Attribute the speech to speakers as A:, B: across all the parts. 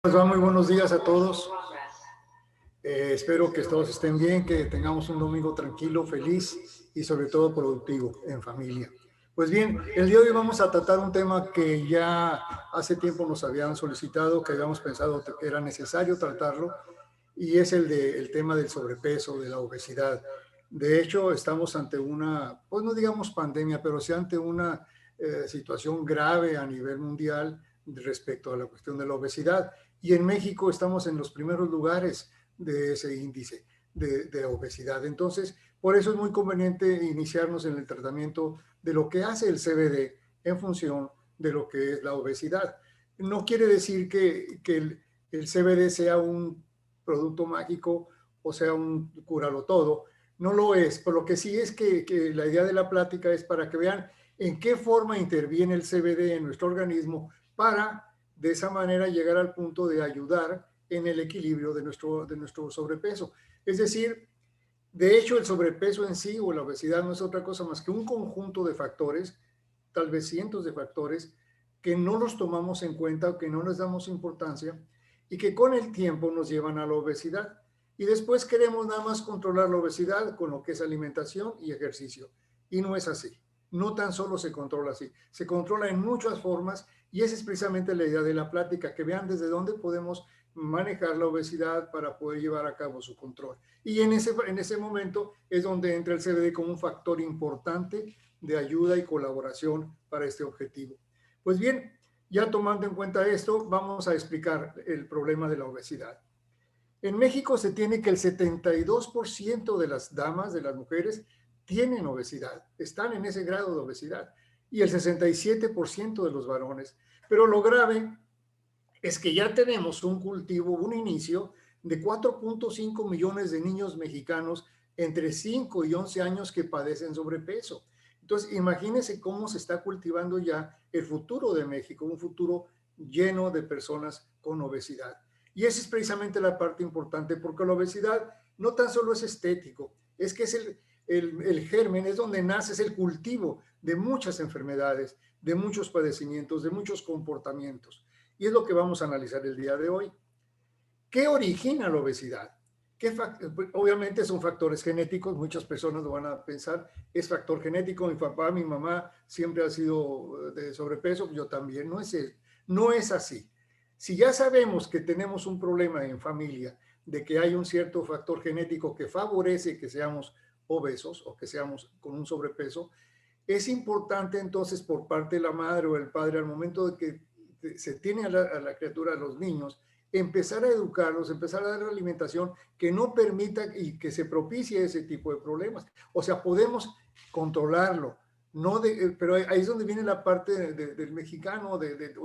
A: Pues muy buenos días a todos. Espero que todos estén bien, que tengamos un domingo tranquilo, feliz y sobre todo productivo en familia. Pues bien, el día de hoy vamos a tratar un tema que ya hace tiempo nos habían solicitado, que habíamos pensado que era necesario tratarlo, y es el tema del sobrepeso, de la obesidad. De hecho, estamos ante una, pues no digamos pandemia, pero sí ante una situación grave a nivel mundial respecto a la cuestión de la obesidad. Y en México estamos en los primeros lugares de ese índice de obesidad. Entonces, por eso es muy conveniente iniciarnos en el tratamiento de lo que hace el CBD en función de lo que es la obesidad. No quiere decir que el CBD sea un producto mágico o sea un curarlo todo. No lo es, por lo que sí es que la idea de la plática es para que vean en qué forma interviene el CBD en nuestro organismo para de esa manera llegar al punto de ayudar en el equilibrio de nuestro sobrepeso. Es decir, de hecho, el sobrepeso en sí o la obesidad no es otra cosa más que un conjunto de factores, tal vez cientos de factores, que no los tomamos en cuenta o que no les damos importancia y que con el tiempo nos llevan a la obesidad. Y después queremos nada más controlar la obesidad con lo que es alimentación y ejercicio. Y no es así. No tan solo se controla así, se controla en muchas formas y esa es precisamente la idea de la plática, que vean desde dónde podemos manejar la obesidad para poder llevar a cabo su control. Y en ese momento es donde entra el CBD como un factor importante de ayuda y colaboración para este objetivo. Pues bien, ya tomando en cuenta esto, vamos a explicar el problema de la obesidad. En México se tiene que el 72% de las damas, de las mujeres, tienen obesidad, están en ese grado de obesidad, y el 67% de los varones. Pero lo grave es que ya tenemos un cultivo, un inicio de 4.5 millones de niños mexicanos entre 5 y 11 años que padecen sobrepeso. Entonces, imagínense cómo se está cultivando ya el futuro de México, un futuro lleno de personas con obesidad. Y esa es precisamente la parte importante, porque la obesidad no tan solo es estético, es que es el germen, es donde nace, es el cultivo de muchas enfermedades, de muchos padecimientos, de muchos comportamientos. Y es lo que vamos a analizar el día de hoy. ¿Qué origina la obesidad? Obviamente son factores genéticos, muchas personas lo van a pensar, es factor genético, mi papá, mi mamá siempre ha sido de sobrepeso, yo también, no es así. Si ya sabemos que tenemos un problema en familia, de que hay un cierto factor genético que favorece que seamos obesos o que seamos con un sobrepeso, es importante entonces por parte de la madre o el padre al momento de que se tiene a la criatura, a los niños, empezar a educarlos, empezar a dar alimentación que no permita y que se propicie ese tipo de problemas. O sea, podemos controlarlo, no pero ahí es donde viene la parte del mexicano del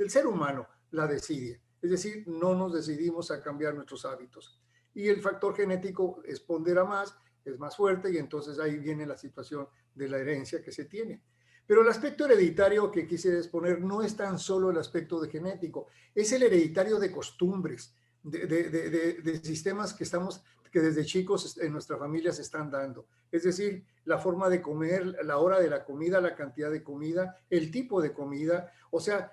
A: ser humano, la desidia. Es decir, no nos decidimos a cambiar nuestros hábitos. Y el factor genético pondera más, es más fuerte y entonces ahí viene la situación de la herencia que se tiene. Pero el aspecto hereditario que quise exponer no es tan solo el aspecto de genético, es el hereditario de costumbres, de sistemas que desde chicos en nuestra familia se están dando. Es decir, la forma de comer, la hora de la comida, la cantidad de comida, el tipo de comida. O sea,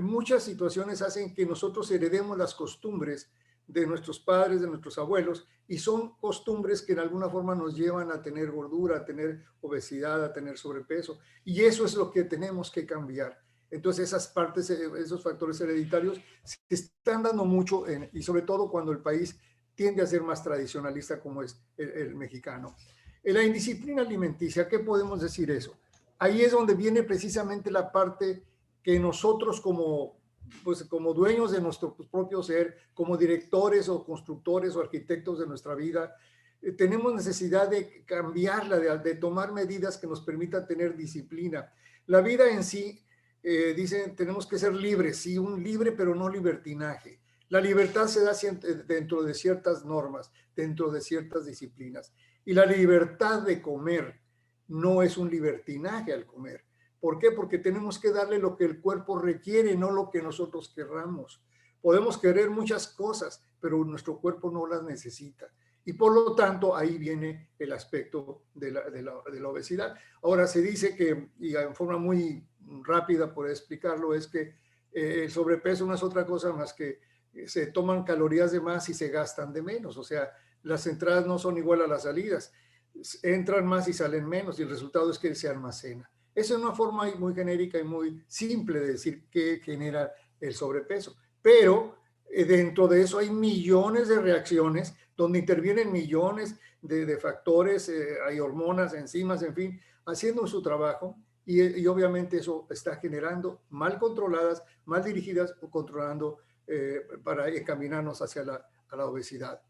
A: muchas situaciones hacen que nosotros heredemos las costumbres de nuestros padres, de nuestros abuelos, y son costumbres que en alguna forma nos llevan a tener gordura, a tener obesidad, a tener sobrepeso, y eso es lo que tenemos que cambiar. Entonces esas partes, esos factores hereditarios se están dando mucho, y sobre todo cuando el país tiende a ser más tradicionalista como es el mexicano. En la indisciplina alimenticia, ¿qué podemos decir eso? Ahí es donde viene precisamente la parte que nosotros como dueños de nuestro propio ser, como directores o constructores o arquitectos de nuestra vida, tenemos necesidad de cambiarla, de tomar medidas que nos permitan tener disciplina. La vida en sí, dicen, tenemos que ser libres, sí, un libre pero no libertinaje. La libertad se da dentro de ciertas normas, dentro de ciertas disciplinas. Y la libertad de comer no es un libertinaje al comer. ¿Por qué? Porque tenemos que darle lo que el cuerpo requiere, no lo que nosotros querramos. Podemos querer muchas cosas, pero nuestro cuerpo no las necesita. Y por lo tanto, ahí viene el aspecto de la obesidad. Ahora se dice que, y en forma muy rápida por explicarlo, es que El sobrepeso no es otra cosa más que se toman calorías de más y se gastan de menos. O sea, las entradas no son igual a las salidas. Entran más y salen menos y el resultado es que se almacena. Esa es una forma muy genérica y muy simple de decir qué genera el sobrepeso. Pero dentro de eso hay millones de reacciones donde intervienen millones de factores, hay hormonas, enzimas, en fin, haciendo su trabajo y obviamente eso está generando mal controladas, mal dirigidas o controlando para encaminarnos hacia a la obesidad.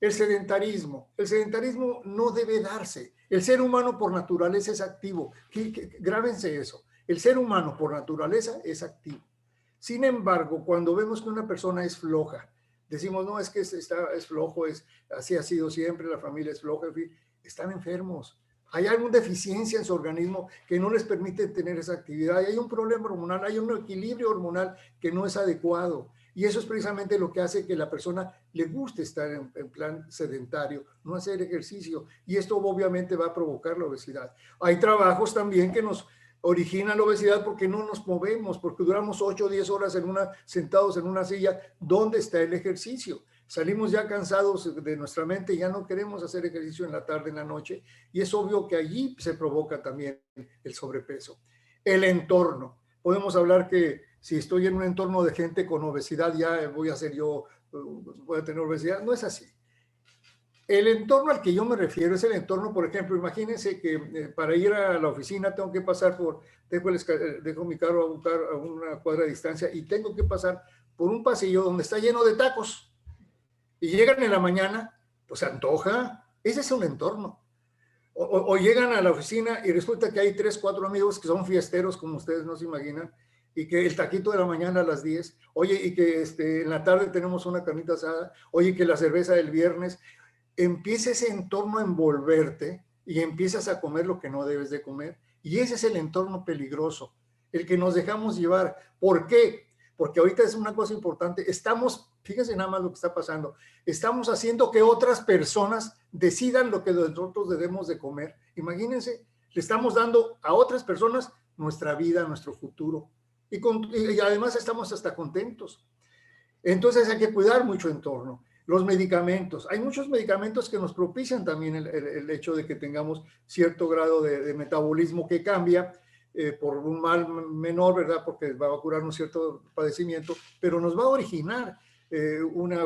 A: El sedentarismo no debe darse. El ser humano por naturaleza es activo. Grábense eso. El ser humano por naturaleza es activo. Sin embargo, cuando vemos que una persona es floja, decimos, no, es que es flojo, así ha sido siempre, la familia es floja, en fin, están enfermos. Hay alguna deficiencia en su organismo que no les permite tener esa actividad. Hay un problema hormonal, hay un equilibrio hormonal que no es adecuado. Y eso es precisamente lo que hace que la persona le guste estar en plan sedentario, no hacer ejercicio. Y esto obviamente va a provocar la obesidad. Hay trabajos también que nos originan la obesidad porque no nos movemos, porque duramos 8 o 10 horas sentados en una silla. ¿Dónde está el ejercicio? Salimos ya cansados de nuestra mente, ya no queremos hacer ejercicio en la tarde, en la noche, y es obvio que allí se provoca también el sobrepeso. El entorno. Podemos hablar que si estoy en un entorno de gente con obesidad, ya voy a tener obesidad. No es así. El entorno al que yo me refiero es el entorno, por ejemplo, imagínense que para ir a la oficina tengo que pasar dejo mi carro a una cuadra de distancia y tengo que pasar por un pasillo donde está lleno de tacos. Y llegan en la mañana, pues se antoja. Ese es un entorno. O llegan a la oficina y resulta que hay 3, 4 amigos que son fiesteros, como ustedes no se imaginan, y que el taquito de la mañana a las 10, oye, y que en la tarde tenemos una carnita asada, oye, que la cerveza del viernes. Empieza ese entorno a envolverte y empiezas a comer lo que no debes de comer. Y ese es el entorno peligroso, el que nos dejamos llevar. ¿Por qué? Porque ahorita es una cosa importante. Fíjense nada más lo que está pasando. Estamos haciendo que otras personas decidan lo que nosotros debemos de comer. Imagínense, le estamos dando a otras personas nuestra vida, nuestro futuro. Y además estamos hasta contentos. Entonces hay que cuidar mucho el entorno. Los medicamentos. Hay muchos medicamentos que nos propician también el hecho de que tengamos cierto grado de metabolismo que cambia por un mal menor, ¿verdad? Porque va a curar un cierto padecimiento, pero nos va a originar una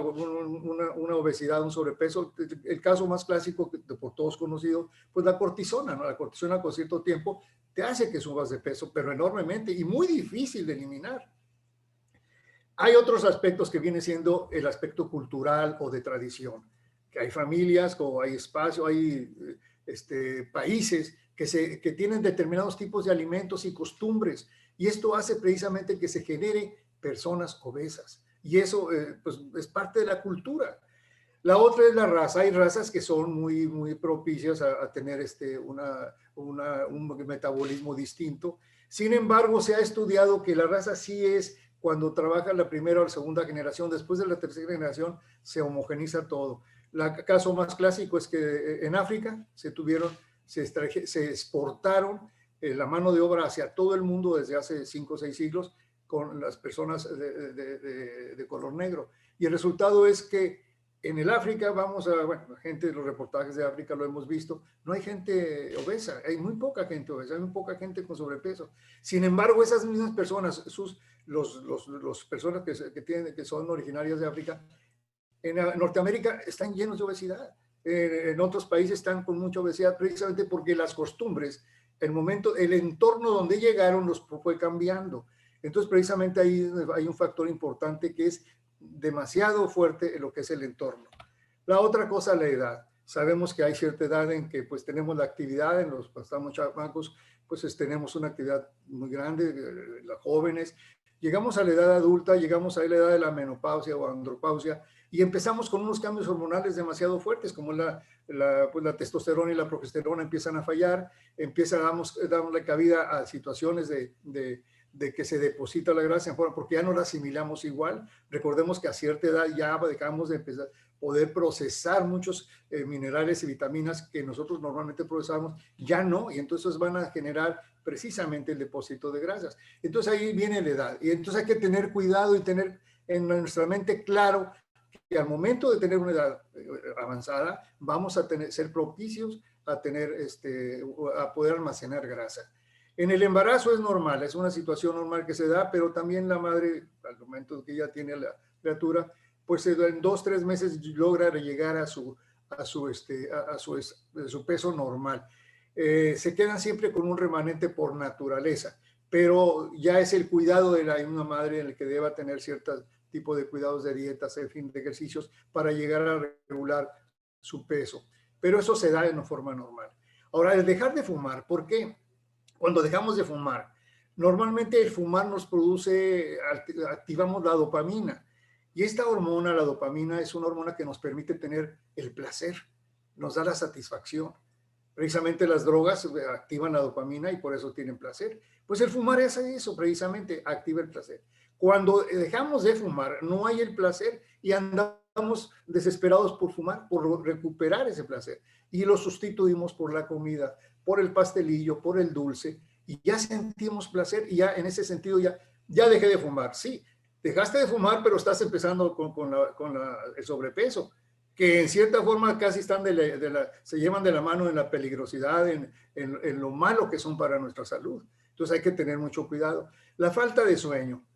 A: obesidad, un sobrepeso. El caso más clásico, por todos conocido, pues la cortisona, ¿no? La cortisona con cierto tiempo te hace que subas de peso, pero enormemente y muy difícil de eliminar. Hay otros aspectos que viene siendo el aspecto cultural o de tradición, que hay familias, o hay espacio, hay países que tienen determinados tipos de alimentos y costumbres, y esto hace precisamente que se genere personas obesas, y eso pues es parte de la cultura. La otra es la raza. Hay razas que son muy, muy propicias a tener un metabolismo distinto. Sin embargo, se ha estudiado que la raza sí es, cuando trabaja la primera o la segunda generación, después de la tercera generación, se homogeniza todo. El caso más clásico es que en África se exportaron la mano de obra hacia todo el mundo desde hace 5 o 6 siglos con las personas de color negro. Y el resultado es que en el África, la gente de los reportajes de África lo hemos visto, no hay gente obesa, hay muy poca gente obesa, hay muy poca gente con sobrepeso. Sin embargo, esas mismas personas, los personas que son originarias de África, en Norteamérica están llenos de obesidad. En otros países están con mucha obesidad precisamente porque las costumbres, el entorno donde llegaron los fue cambiando. Entonces, precisamente ahí hay un factor importante que es demasiado fuerte en lo que es el entorno. La otra cosa, la edad. Sabemos que hay cierta edad en que pues tenemos la actividad, cuando estamos chamacos, pues tenemos una actividad muy grande, los jóvenes. Llegamos a la edad adulta, llegamos a la edad de la menopausia o andropausia y empezamos con unos cambios hormonales demasiado fuertes, como pues la testosterona y la progesterona empiezan a fallar, damos la cabida a situaciones de que se deposita la grasa en forma, porque ya no la asimilamos igual. Recordemos que a cierta edad ya dejamos de empezar, poder procesar muchos minerales y vitaminas que nosotros normalmente procesamos, ya no, y entonces van a generar precisamente el depósito de grasas. Entonces ahí viene la edad, y entonces hay que tener cuidado y tener en nuestra mente claro que al momento de tener una edad avanzada, vamos a ser propicios a a poder almacenar grasa. En el embarazo es normal, es una situación normal que se da, pero también la madre, al momento que ya tiene la criatura, pues en 2 o 3 meses logra llegar a su peso normal. Se quedan siempre con un remanente por naturaleza, pero ya es el cuidado de una madre en el que deba tener cierto tipo de cuidados de dietas, en fin, de ejercicios para llegar a regular su peso. Pero eso se da de una forma normal. Ahora, el dejar de fumar, ¿por qué? Cuando dejamos de fumar, normalmente el fumar nos produce, activamos la dopamina. Y esta hormona, la dopamina, es una hormona que nos permite tener el placer, nos da la satisfacción. Precisamente las drogas activan la dopamina y por eso tienen placer. Pues el fumar es eso, precisamente, activa el placer. Cuando dejamos de fumar, no hay el placer y andamos desesperados por fumar, por recuperar ese placer. Y lo sustituimos por la comida, por el pastelillo, por el dulce, y ya sentimos placer y ya en ese sentido ya dejé de fumar. Sí, dejaste de fumar, pero estás empezando con el sobrepeso, que en cierta forma casi están se llevan de la mano en la peligrosidad, en lo malo que son para nuestra salud. Entonces hay que tener mucho cuidado. La falta de sueño.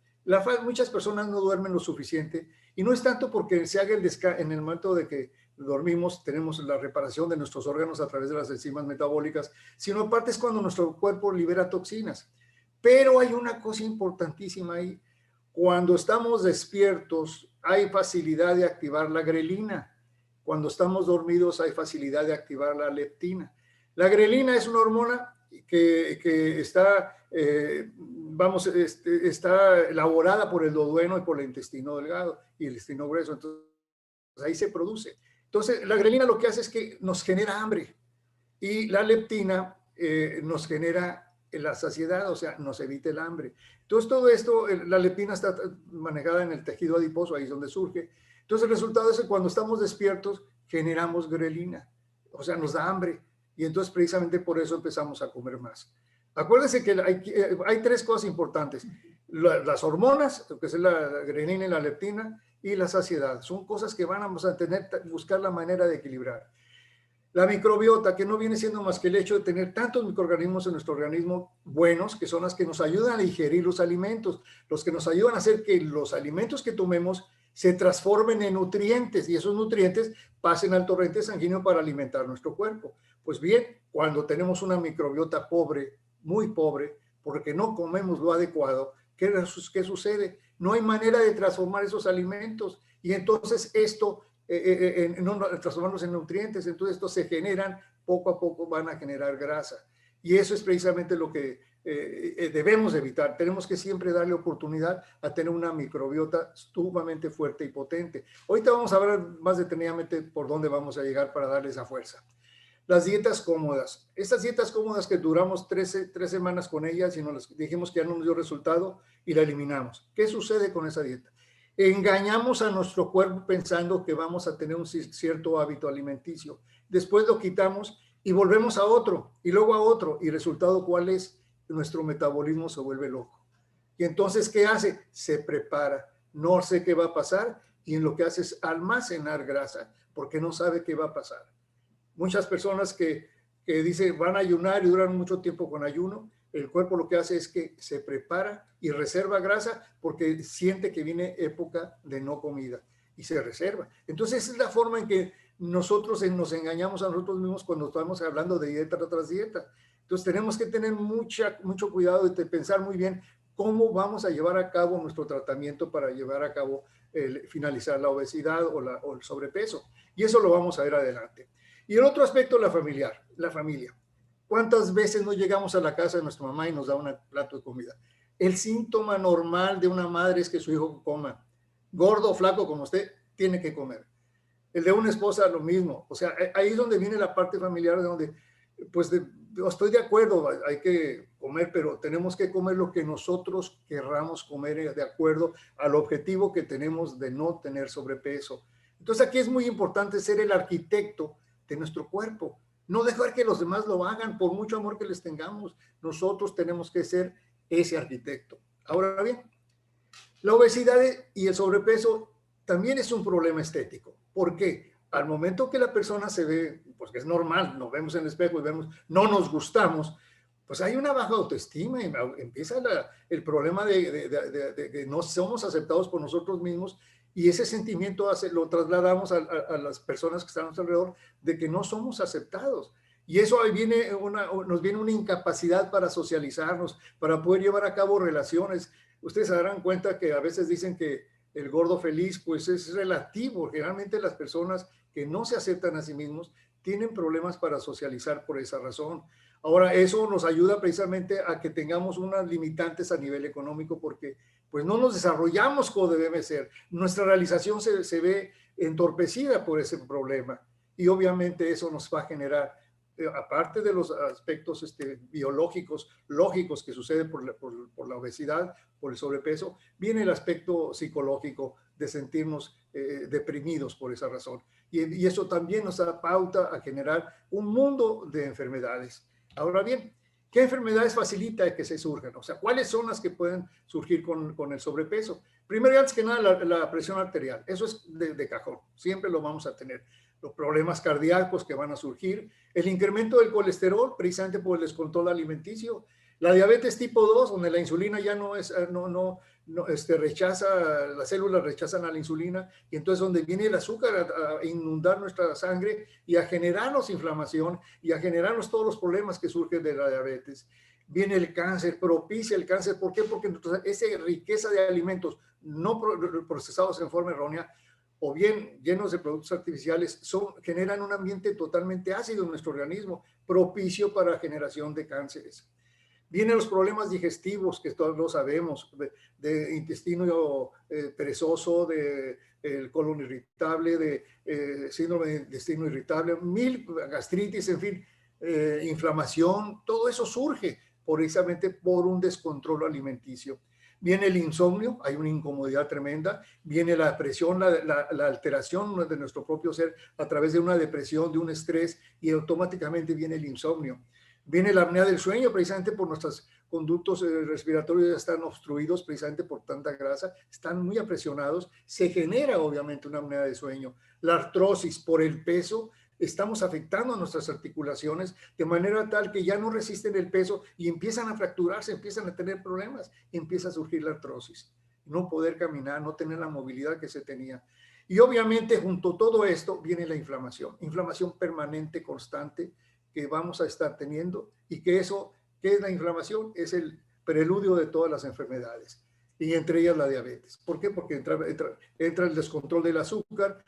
A: Muchas personas no duermen lo suficiente y no es tanto porque se haga en el momento de que dormimos, tenemos la reparación de nuestros órganos a través de las enzimas metabólicas, sino aparte es cuando nuestro cuerpo libera toxinas. Pero hay una cosa importantísima ahí. Cuando estamos despiertos, hay facilidad de activar la grelina. Cuando estamos dormidos, hay facilidad de activar la leptina. La grelina es una hormona que está, está elaborada por el duodeno y por el intestino delgado y el intestino grueso. Entonces, ahí se produce. Entonces, la grelina lo que hace es que nos genera hambre y la leptina nos genera la saciedad, o sea, nos evita el hambre. Entonces, todo esto, la leptina está manejada en el tejido adiposo, ahí es donde surge. Entonces, el resultado es que cuando estamos despiertos, generamos grelina, o sea, nos da hambre. Y entonces, precisamente por eso empezamos a comer más. Acuérdense que hay 3 cosas importantes. Las hormonas, que es la grelina y la leptina, y la saciedad. Son cosas que vamos a buscar la manera de equilibrar. La microbiota, que no viene siendo más que el hecho de tener tantos microorganismos en nuestro organismo buenos, que son las que nos ayudan a digerir los alimentos, los que nos ayudan a hacer que los alimentos que tomemos se transformen en nutrientes y esos nutrientes pasen al torrente sanguíneo para alimentar nuestro cuerpo. Pues bien, cuando tenemos una microbiota pobre, muy pobre, porque no comemos lo adecuado, ¿qué sucede? No hay manera de transformar esos alimentos y entonces esto no transformarlos en nutrientes, entonces estos se generan, poco a poco van a generar grasa. Y eso es precisamente lo que debemos evitar. Tenemos que siempre darle oportunidad a tener una microbiota sumamente fuerte y potente. Ahorita vamos a ver más detenidamente por dónde vamos a llegar para darle esa fuerza. Las dietas cómodas. Estas dietas cómodas que duramos 3 semanas con ellas y nos dijimos que ya no nos dio resultado y la eliminamos. ¿Qué sucede con esa dieta? Engañamos a nuestro cuerpo pensando que vamos a tener un cierto hábito alimenticio. Después lo quitamos y volvemos a otro y luego a otro. ¿Y el resultado cuál es? Nuestro metabolismo se vuelve loco. Y entonces, ¿qué hace? Se prepara. No sé qué va a pasar y en lo que hace es almacenar grasa porque no sabe qué va a pasar. Muchas personas que dicen van a ayunar y duran mucho tiempo con ayuno, el cuerpo lo que hace es que se prepara y reserva grasa porque siente que viene época de no comida y se reserva. Entonces esa es la forma en que nosotros nos engañamos a nosotros mismos cuando estamos hablando de dieta tras dieta. Entonces tenemos que tener mucho cuidado de pensar muy bien cómo vamos a llevar a cabo nuestro tratamiento para llevar a cabo finalizar la obesidad o el sobrepeso. Y eso lo vamos a ver adelante. Y el otro aspecto, la familia. ¿Cuántas veces no llegamos a la casa de nuestra mamá y nos da un plato de comida? El síntoma normal de una madre es que su hijo coma. Gordo o flaco como usted, tiene que comer. El de una esposa, lo mismo. O sea, ahí es donde viene la parte familiar, de donde, pues, estoy de acuerdo, hay que comer, pero tenemos que comer lo que nosotros querramos comer de acuerdo al objetivo que tenemos de no tener sobrepeso. Entonces aquí es muy importante ser el arquitecto de nuestro cuerpo. No dejar que los demás lo hagan por mucho amor que les tengamos. Nosotros tenemos que ser ese arquitecto. Ahora bien, la obesidad y el sobrepeso también es un problema estético. ¿Por qué? Al momento que la persona se ve, pues que es normal, nos vemos en el espejo y vemos, no nos gustamos, pues hay una baja autoestima y empieza el problema de que no somos aceptados por nosotros mismos, y ese sentimiento lo trasladamos a las personas que están a nuestro alrededor de que no somos aceptados. Y eso ahí nos viene una incapacidad para socializarnos, para poder llevar a cabo relaciones. Ustedes se darán cuenta que a veces dicen que el gordo feliz, pues es relativo. Generalmente las personas que no se aceptan a sí mismos tienen problemas para socializar por esa razón. Ahora, eso nos ayuda precisamente a que tengamos unas limitantes a nivel económico, porque pues no nos desarrollamos como debe ser. Nuestra realización se ve entorpecida por ese problema, y obviamente eso nos va a generar, aparte de los aspectos biológicos, lógicos que suceden por la obesidad, por el sobrepeso, viene el aspecto psicológico de sentirnos deprimidos por esa razón. Y eso también nos da pauta a generar un mundo de enfermedades. Ahora bien, ¿qué enfermedades facilita que se surjan? O sea, ¿cuáles son las que pueden surgir con el sobrepeso? Primero y antes que nada, la presión arterial. Eso es de cajón. Siempre lo vamos a tener. Los problemas cardíacos que van a surgir, el incremento del colesterol, precisamente por el descontrol alimenticio, la diabetes tipo 2, donde la insulina ya rechaza, las células rechazan a la insulina, y entonces donde viene el azúcar a inundar nuestra sangre y a generarnos inflamación y a generarnos todos los problemas que surgen de la diabetes. Viene el cáncer, propicia el cáncer. ¿Por qué? Porque esa riqueza de alimentos no procesados en forma errónea, o bien llenos de productos artificiales, generan un ambiente totalmente ácido en nuestro organismo, propicio para la generación de cánceres. Vienen los problemas digestivos, que todos lo sabemos, de intestino perezoso, el colon irritable, de síndrome de intestino irritable, gastritis, en fin, inflamación. Todo eso surge precisamente por un descontrol alimenticio. Viene el insomnio, hay una incomodidad tremenda. Viene la depresión, la alteración de nuestro propio ser a través de una depresión, de un estrés, y automáticamente viene el insomnio. Viene la apnea del sueño, precisamente por nuestros conductos respiratorios ya están obstruidos, precisamente por tanta grasa, están muy apresionados. Se genera obviamente una apnea de sueño. La artrosis por el peso, estamos afectando a nuestras articulaciones de manera tal que ya no resisten el peso y empiezan a fracturarse, empiezan a tener problemas, y empieza a surgir la artrosis. No poder caminar, no tener la movilidad que se tenía. Y obviamente junto a todo esto viene la inflamación permanente, constante, que vamos a estar teniendo, y que eso, ¿qué es la inflamación? Es el preludio de todas las enfermedades, y entre ellas la diabetes. ¿Por qué? Porque entra el descontrol del azúcar,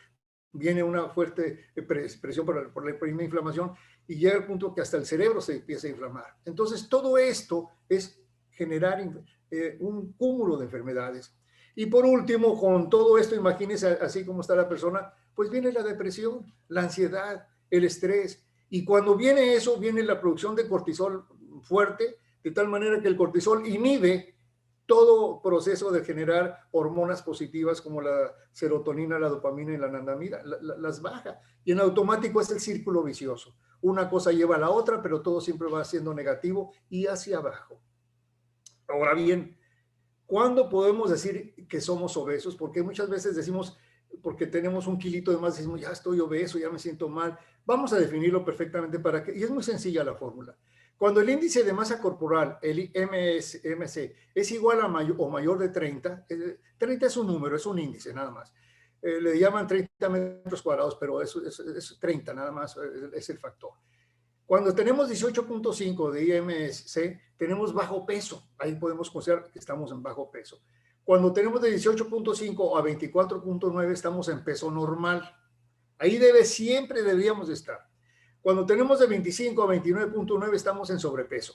A: viene una fuerte presión por la primera inflamación, y llega al punto que hasta el cerebro se empieza a inflamar. Entonces todo esto es generar un cúmulo de enfermedades. Y por último, con todo esto, imagínense así como está la persona, pues viene la depresión, la ansiedad, el estrés. Y cuando viene eso, viene la producción de cortisol fuerte, de tal manera que el cortisol inhibe todo proceso de generar hormonas positivas como la serotonina, la dopamina y la anandamida, las baja. Y en automático es el círculo vicioso. Una cosa lleva a la otra, pero todo siempre va siendo negativo y hacia abajo. Ahora bien, ¿cuándo podemos decir que somos obesos? Porque muchas veces decimos, porque tenemos un kilito de más, decimos, ya estoy obeso, ya me siento mal. Vamos a definirlo perfectamente para que, y es muy sencilla la fórmula. Cuando el índice de masa corporal, el MC, es igual a o mayor de 30, 30 es un número, es un índice nada más. Le llaman 30 metros cuadrados, pero eso es 30 nada más, es el factor. Cuando tenemos 18.5 de IMC, tenemos bajo peso. Ahí podemos considerar que estamos en bajo peso. Cuando tenemos de 18.5 a 24.9, estamos en peso normal. Ahí siempre deberíamos de estar. Cuando tenemos de 25 a 29.9, estamos en sobrepeso.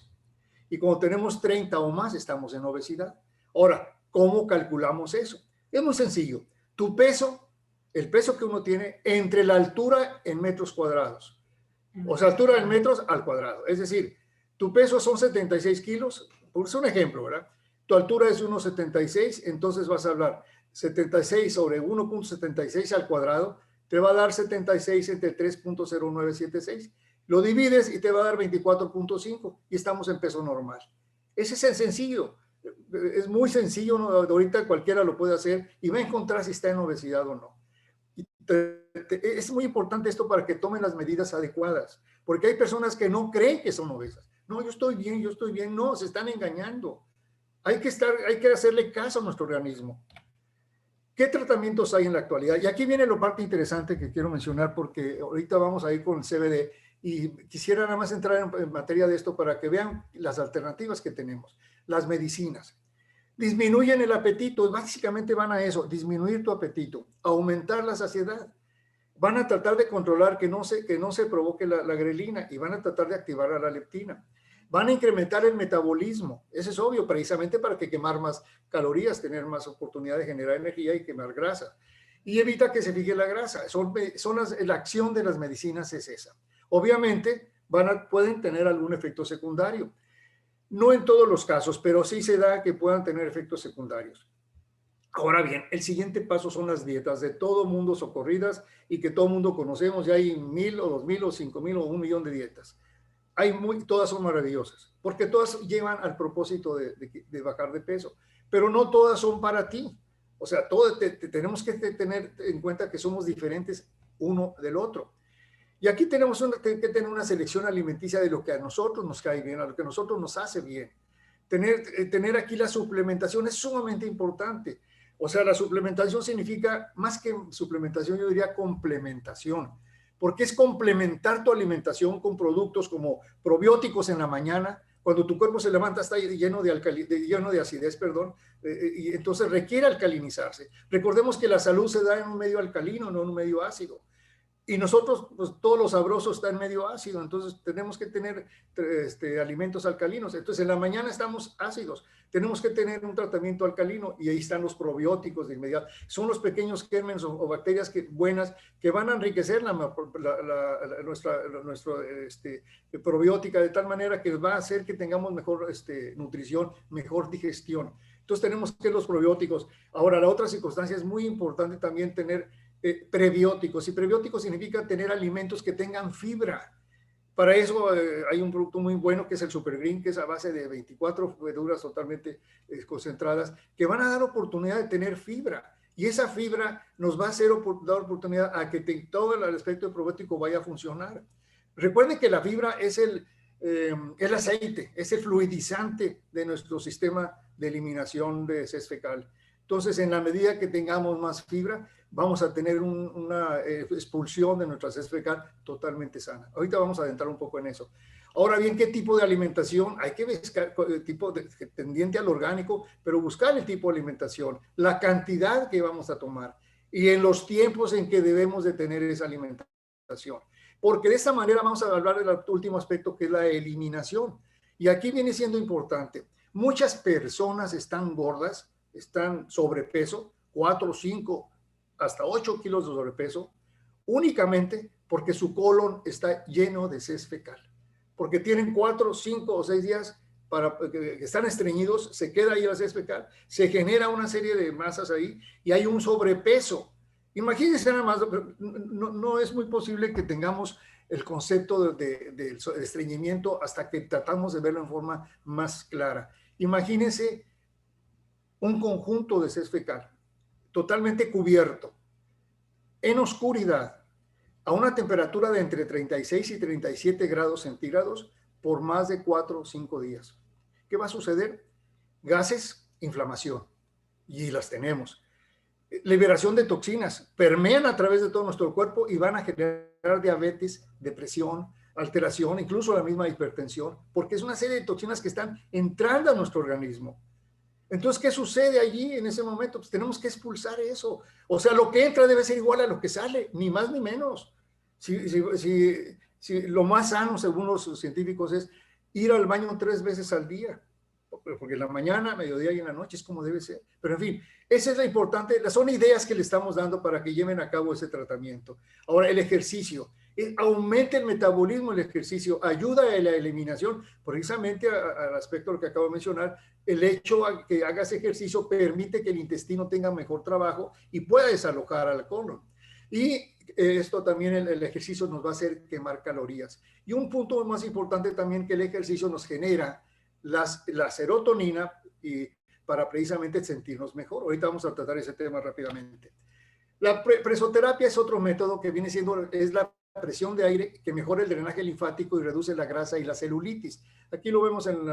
A: Y cuando tenemos 30 o más, estamos en obesidad. Ahora, ¿cómo calculamos eso? Es muy sencillo. Tu peso, el peso que uno tiene, entre la altura en metros cuadrados. O sea, altura en metros al cuadrado. Es decir, tu peso son 76 kilos. Es un ejemplo, ¿verdad? Tu altura es 1,76, entonces vas a hablar 76 sobre 1.76 al cuadrado te va a dar 76 entre 3.0976. Lo divides y te va a dar 24.5 y estamos en peso normal. Ese es el sencillo. Es muy sencillo, ¿no? Ahorita cualquiera lo puede hacer y va a encontrar si está en obesidad o no. Es muy importante esto para que tomen las medidas adecuadas, porque hay personas que no creen que son obesas. No, yo estoy bien. No, se están engañando. Hay que hacerle caso a nuestro organismo. ¿Qué tratamientos hay en la actualidad? Y aquí viene la parte interesante que quiero mencionar, porque ahorita vamos a ir con el CBD y quisiera nada más entrar en materia de esto para que vean las alternativas que tenemos. Las medicinas disminuyen el apetito, básicamente van a eso, disminuir tu apetito, aumentar la saciedad. Van a tratar de controlar que no se provoque la grelina y van a tratar de activar a la leptina. Van a incrementar el metabolismo, eso es obvio, precisamente para que quemar más calorías, tener más oportunidad de generar energía y quemar grasa. Y evita que se fije la grasa. La acción de las medicinas es esa. Obviamente pueden tener algún efecto secundario. No en todos los casos, pero sí se da que puedan tener efectos secundarios. Ahora bien, el siguiente paso son las dietas de todo mundo socorridas y que todo mundo conocemos. Ya hay 1,000 o 2,000 o 5,000 o 1,000,000 de dietas. Todas son maravillosas, porque todas llevan al propósito de bajar de peso, pero no todas son para ti. O sea, tenemos que tener en cuenta que somos diferentes uno del otro. Y aquí tenemos que tener una selección alimenticia de lo que a nosotros nos cae bien, a lo que a nosotros nos hace bien. Tener aquí la suplementación es sumamente importante. O sea, la suplementación significa, más que suplementación, yo diría complementación, porque es complementar tu alimentación con productos como probióticos en la mañana. Cuando tu cuerpo se levanta está lleno de acidez, y entonces requiere alcalinizarse. Recordemos que la salud se da en un medio alcalino, no en un medio ácido. Y nosotros, pues todo lo sabroso está en medio ácido, entonces tenemos que tener alimentos alcalinos. Entonces en la mañana estamos ácidos, tenemos que tener un tratamiento alcalino y ahí están los probióticos de inmediato. Son los pequeños gérmenes o bacterias buenas que van a enriquecer nuestra probiótica de tal manera que va a hacer que tengamos mejor nutrición, mejor digestión. Entonces tenemos que los probióticos. Ahora, la otra circunstancia es muy importante también tener prebióticos, y prebióticos significa tener alimentos que tengan fibra. Para eso hay un producto muy bueno que es el Super Green, que es a base de 24 verduras totalmente concentradas, que van a dar oportunidad de tener fibra, y esa fibra nos va a dar oportunidad a que todo el aspecto probiótico vaya a funcionar. Recuerden que la fibra es el aceite, es el fluidizante de nuestro sistema de eliminación de heces fecal. Entonces, en la medida que tengamos más fibra, vamos a tener una expulsión de nuestra heces fecal totalmente sana. Ahorita vamos a adentrar un poco en eso. Ahora bien, ¿qué tipo de alimentación? Hay que buscar tendiente al orgánico, pero buscar el tipo de alimentación, la cantidad que vamos a tomar y en los tiempos en que debemos de tener esa alimentación. Porque de esta manera vamos a hablar del último aspecto, que es la eliminación. Y aquí viene siendo importante. Muchas personas están gordas, están sobrepeso, 4, 5, hasta 8 kilos de sobrepeso, únicamente porque su colon está lleno de heces fecal. Porque tienen 4, 5 o 6 días que están estreñidos, se queda ahí la heces fecal, se genera una serie de masas ahí y hay un sobrepeso. Imagínense nada más, no es muy posible que tengamos el concepto de estreñimiento hasta que tratamos de verlo en forma más clara. Imagínense un conjunto de heces fecal totalmente cubierto, en oscuridad, a una temperatura de entre 36 y 37 grados centígrados por más de 4 o 5 días. ¿Qué va a suceder? Gases, inflamación, y las tenemos. Liberación de toxinas, permean a través de todo nuestro cuerpo y van a generar diabetes, depresión, alteración, incluso la misma hipertensión, porque es una serie de toxinas que están entrando a nuestro organismo. Entonces, ¿qué sucede allí en ese momento? Pues tenemos que expulsar eso. O sea, lo que entra debe ser igual a lo que sale, ni más ni menos. Si lo más sano, según los científicos, es ir al baño 3 veces al día, porque en la mañana, mediodía y en la noche es como debe ser. Pero en fin, esa es la importante, son ideas que le estamos dando para que lleven a cabo ese tratamiento. Ahora, el ejercicio. Aumenta el metabolismo, el ejercicio, ayuda a la eliminación, precisamente al aspecto de lo que acabo de mencionar. El hecho de que hagas ejercicio permite que el intestino tenga mejor trabajo y pueda desalojar al colon. Y esto también, el ejercicio nos va a hacer quemar calorías. Y un punto más importante también, que el ejercicio nos genera la serotonina y para precisamente sentirnos mejor. Ahorita vamos a tratar ese tema rápidamente. La presoterapia es otro método que viene siendo, es la presión de aire que mejora el drenaje linfático y reduce la grasa y la celulitis. Aquí lo vemos en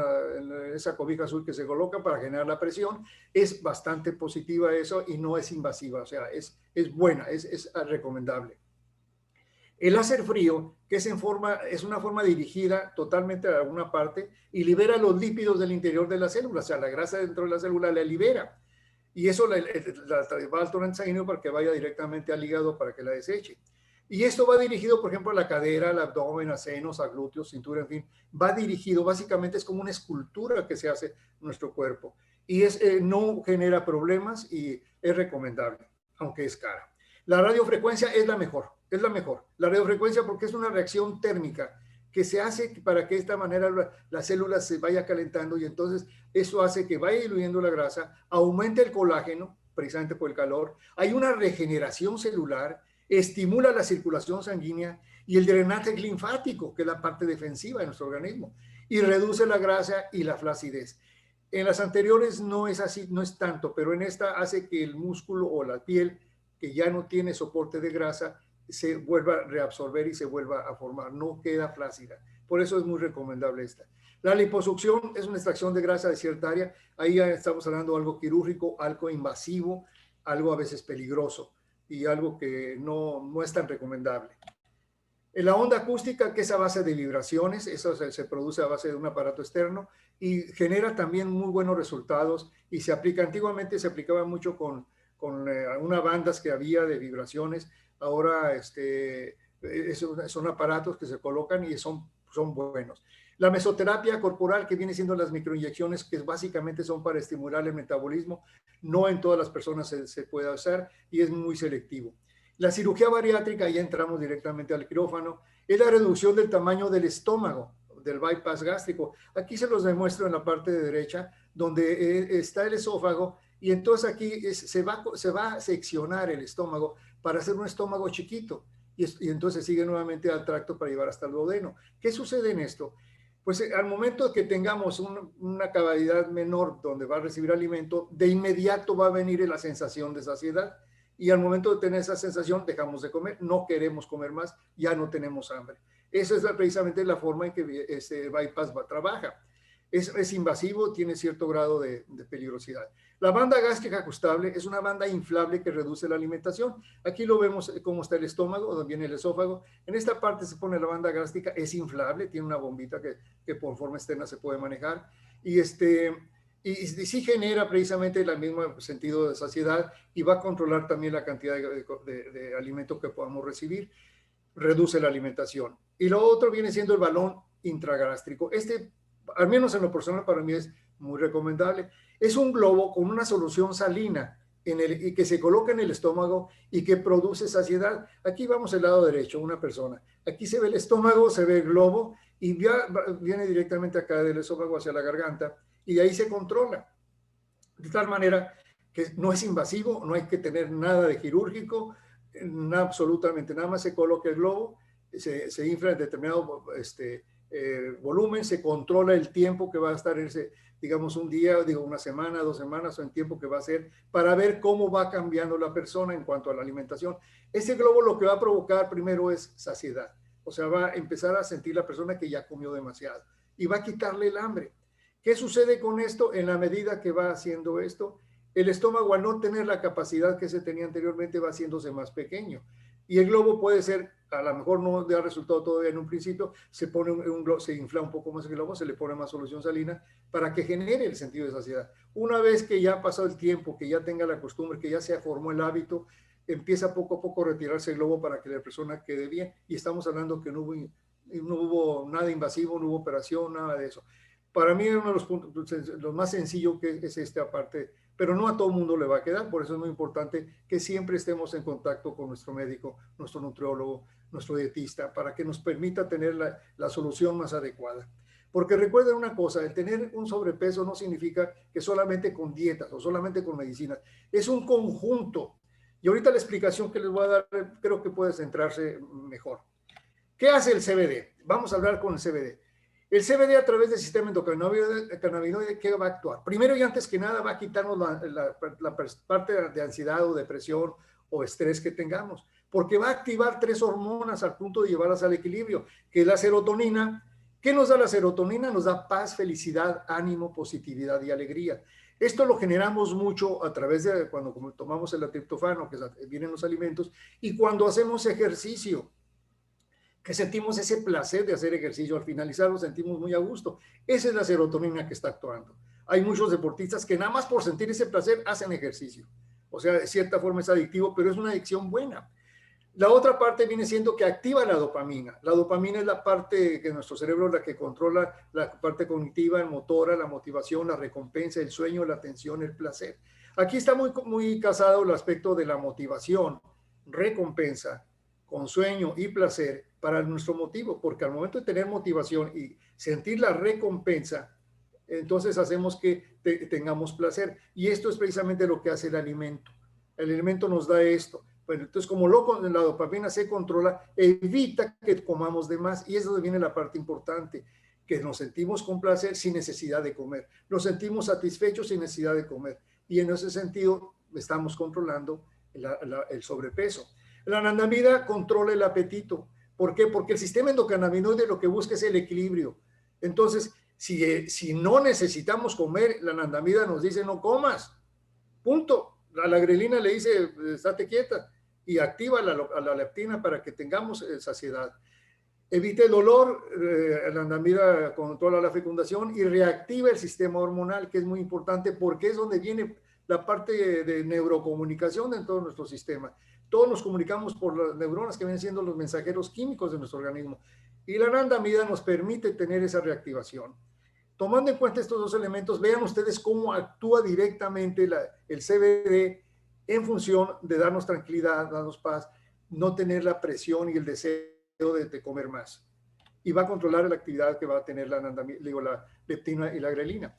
A: esa cobija azul que se coloca para generar la presión. Es bastante positiva eso y no es invasiva, o sea, es buena, es recomendable. El láser frío, que es una forma dirigida totalmente a alguna parte y libera los lípidos del interior de la célula, o sea, la grasa dentro de la célula la libera. Y eso la va al torrente sanguíneo para que vaya directamente al hígado para que la deseche. Y esto va dirigido, por ejemplo, a la cadera, al abdomen, a senos, a glúteos, cintura, en fin. Va dirigido, básicamente es como una escultura que se hace en nuestro cuerpo. Y no genera problemas y es recomendable, aunque es cara. La radiofrecuencia es la mejor, es la mejor. La radiofrecuencia porque es una reacción térmica que se hace para que de esta manera la célula se vaya calentando y entonces eso hace que vaya diluyendo la grasa, aumente el colágeno, precisamente por el calor, hay una regeneración celular, estimula la circulación sanguínea y el drenaje linfático, que es la parte defensiva de nuestro organismo, y reduce la grasa y la flacidez. En las anteriores no es así, no es tanto, pero en esta hace que el músculo o la piel, que ya no tiene soporte de grasa, se vuelva a reabsorber y se vuelva a formar, no queda flácida. Por eso es muy recomendable esta. La liposucción es una extracción de grasa de cierta área. Ahí ya estamos hablando de algo quirúrgico, algo invasivo, algo a veces peligroso y algo que no es tan recomendable. En la onda acústica, que es a base de vibraciones, eso se produce a base de un aparato externo y genera también muy buenos resultados y se aplica, antiguamente se aplicaba mucho con unas bandas que había de vibraciones, ahora son aparatos que se colocan y son buenos. La mesoterapia corporal, que viene siendo las microinyecciones, que básicamente son para estimular el metabolismo, no en todas las personas se puede hacer y es muy selectivo. La cirugía bariátrica, ya entramos directamente al quirófano, es la reducción del tamaño del estómago, del bypass gástrico. Aquí se los demuestro en la parte de derecha, donde está el esófago, y entonces aquí se va a seccionar el estómago para hacer un estómago chiquito, y entonces sigue nuevamente al tracto para llevar hasta el duodeno. ¿Qué sucede en esto? Pues al momento que tengamos una cavidad menor donde va a recibir alimento, de inmediato va a venir la sensación de saciedad. Y al momento de tener esa sensación, dejamos de comer, no queremos comer más, ya no tenemos hambre. Esa es precisamente la forma en que este bypass trabaja. Es invasivo, tiene cierto grado de peligrosidad. La banda gástrica ajustable es una banda inflable que reduce la alimentación. Aquí lo vemos cómo está el estómago, donde viene el esófago. En esta parte se pone la banda gástrica, es inflable, tiene una bombita que por forma externa se puede manejar. Y sí genera precisamente el mismo sentido de saciedad y va a controlar también la cantidad de alimento que podamos recibir, reduce la alimentación. Y lo otro viene siendo el balón intragástrico. Al menos en lo personal, para mí es muy recomendable. Es un globo con una solución salina y que se coloca en el estómago y que produce saciedad. Aquí vamos al lado derecho, una persona. Aquí se ve el estómago, se ve el globo y viene directamente acá del esófago hacia la garganta y de ahí se controla. De tal manera que no es invasivo, no hay que tener nada de quirúrgico, absolutamente nada más se coloca el globo, se infla en determinado volumen, se controla el tiempo que va a estar digamos un día, una semana, 2 semanas o el tiempo que va a ser para ver cómo va cambiando la persona en cuanto a la alimentación. Ese globo lo que va a provocar primero es saciedad, o sea, va a empezar a sentir la persona que ya comió demasiado y va a quitarle el hambre. ¿Qué sucede con esto? En la medida que va haciendo esto, el estómago, al no tener la capacidad que se tenía anteriormente, va haciéndose más pequeño. Y el globo puede ser, a lo mejor no da resultado todavía en un principio, se infla un poco más el globo, se le pone más solución salina para que genere el sentido de saciedad. Una vez que ya ha pasado el tiempo, que ya tenga la costumbre, que ya se formó el hábito, empieza poco a poco a retirarse el globo para que la persona quede bien. Y estamos hablando que no hubo nada invasivo, no hubo operación, nada de eso. Para mí uno de los puntos, los más sencillos que es esta parte pero no a todo el mundo le va a quedar. Por eso es muy importante que siempre estemos en contacto con nuestro médico, nuestro nutriólogo, nuestro dietista, para que nos permita tener la solución más adecuada. Porque recuerden una cosa, el tener un sobrepeso no significa que solamente con dietas o solamente con medicinas, es un conjunto. Y ahorita la explicación que les voy a dar creo que puede centrarse mejor. ¿Qué hace el CBD? Vamos a hablar con el CBD. El CBD a través del sistema endocannabinoide, ¿qué va a actuar? Primero y antes que nada va a quitarnos la parte de ansiedad o depresión o estrés que tengamos, porque va a activar 3 hormonas al punto de llevarlas al equilibrio, que es la serotonina. ¿Qué nos da la serotonina? Nos da paz, felicidad, ánimo, positividad y alegría. Esto lo generamos mucho a través de cuando tomamos el triptofano, que vienen los alimentos, y cuando hacemos ejercicio, que sentimos ese placer de hacer ejercicio, al finalizar lo sentimos muy a gusto. Esa es la serotonina que está actuando. Hay muchos deportistas que nada más por sentir ese placer hacen ejercicio. O sea, de cierta forma es adictivo, pero es una adicción buena. La otra parte viene siendo que activa la dopamina. La dopamina es la parte que nuestro cerebro, la que controla la parte cognitiva, el motora, la motivación, la recompensa, el sueño, la atención, el placer. Aquí está muy casado el aspecto de la motivación, recompensa, con sueño y placer para nuestro motivo, porque al momento de tener motivación y sentir la recompensa, entonces hacemos que tengamos placer. Y esto es precisamente lo que hace el alimento. El alimento nos da esto. Bueno, entonces, como la dopamina se controla, evita que comamos de más. Y es donde viene la parte importante, que nos sentimos con placer sin necesidad de comer. Nos sentimos satisfechos sin necesidad de comer. Y en ese sentido, estamos controlando el sobrepeso. La anandamida controla el apetito. ¿Por qué? Porque el sistema endocannabinoide lo que busca es el equilibrio. Entonces, si no necesitamos comer, la anandamida nos dice no comas. Punto. A la grelina le dice estate quieta y activa la leptina para que tengamos saciedad. Evita el dolor, la anandamida controla la fecundación y reactiva el sistema hormonal, que es muy importante porque es donde viene la parte de neurocomunicación en todo nuestro sistema. Todos nos comunicamos por las neuronas que vienen siendo los mensajeros químicos de nuestro organismo. Y la anandamida nos permite tener esa reactivación. Tomando en cuenta estos 2 elementos, vean ustedes cómo actúa directamente el CBD en función de darnos tranquilidad, darnos paz, no tener la presión y el deseo de comer más. Y va a controlar la actividad que va a tener la leptina y la grelina.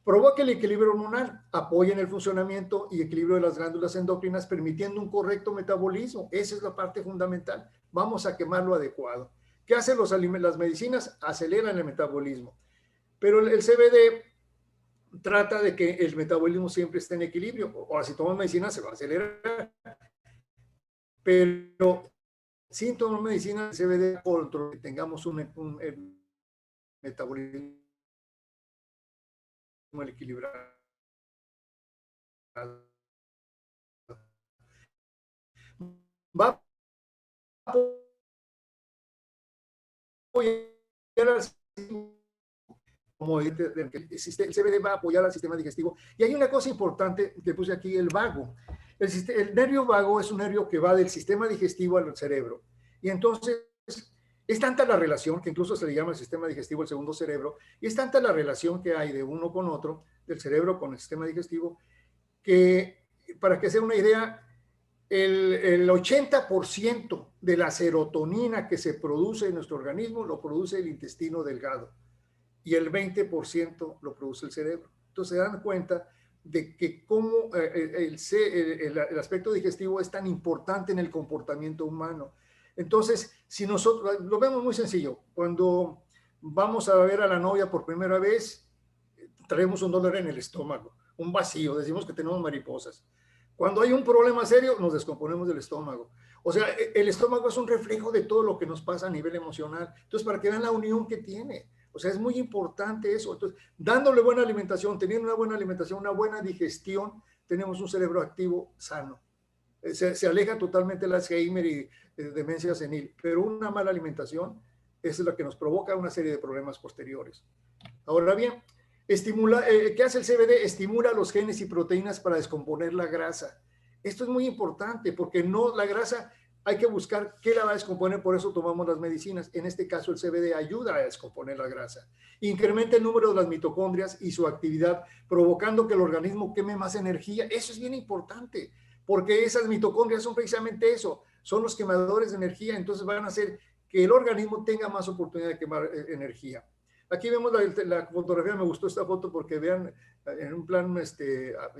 A: Provoca el equilibrio hormonal, apoya en el funcionamiento y equilibrio de las glándulas endocrinas, permitiendo un correcto metabolismo. Esa es la parte fundamental. Vamos a quemar lo adecuado. ¿Qué hacen las medicinas? Aceleran el metabolismo. Pero el CBD trata de que el metabolismo siempre esté en equilibrio. O si tomas medicina se va a acelerar. Pero sin tomar medicina, el CBD controla que tengamos un metabolismo equilibrado. Va a apoyar al como el CBD va a apoyar al sistema digestivo. Y hay una cosa importante que puse aquí, el vago. El nervio vago es un nervio que va del sistema digestivo al cerebro. Y entonces es tanta la relación, que incluso se le llama el sistema digestivo el segundo cerebro, y es tanta la relación que hay de uno con otro, del cerebro con el sistema digestivo, que para que sea una idea, el 80% de la serotonina que se produce en nuestro organismo lo produce el intestino delgado y el 20% lo produce el cerebro. Entonces se dan cuenta de que cómo el aspecto digestivo es tan importante en el comportamiento humano. Entonces, si nosotros lo vemos muy sencillo, cuando vamos a ver a la novia por primera vez, traemos un dolor en el estómago, un vacío, decimos que tenemos mariposas. Cuando hay un problema serio, nos descomponemos del estómago. O sea, el estómago es un reflejo de todo lo que nos pasa a nivel emocional. Entonces, para que vean la unión que tiene. O sea, es muy importante eso. Entonces, dándole buena alimentación, teniendo una buena alimentación, una buena digestión, tenemos un cerebro activo sano. Se aleja totalmente el Alzheimer y demencia senil, pero una mala alimentación es la que nos provoca una serie de problemas posteriores. Ahora bien, ¿qué hace el CBD? Estimula los genes y proteínas para descomponer la grasa. Esto es muy importante porque la grasa hay que buscar qué la va a descomponer, por eso tomamos las medicinas. En este caso, el CBD ayuda a descomponer la grasa. Incrementa el número de las mitocondrias y su actividad, provocando que el organismo queme más energía. Eso es bien importante, porque esas mitocondrias son precisamente eso, son los quemadores de energía, entonces van a hacer que el organismo tenga más oportunidad de quemar energía. Aquí vemos la fotografía, me gustó esta foto porque vean en un plan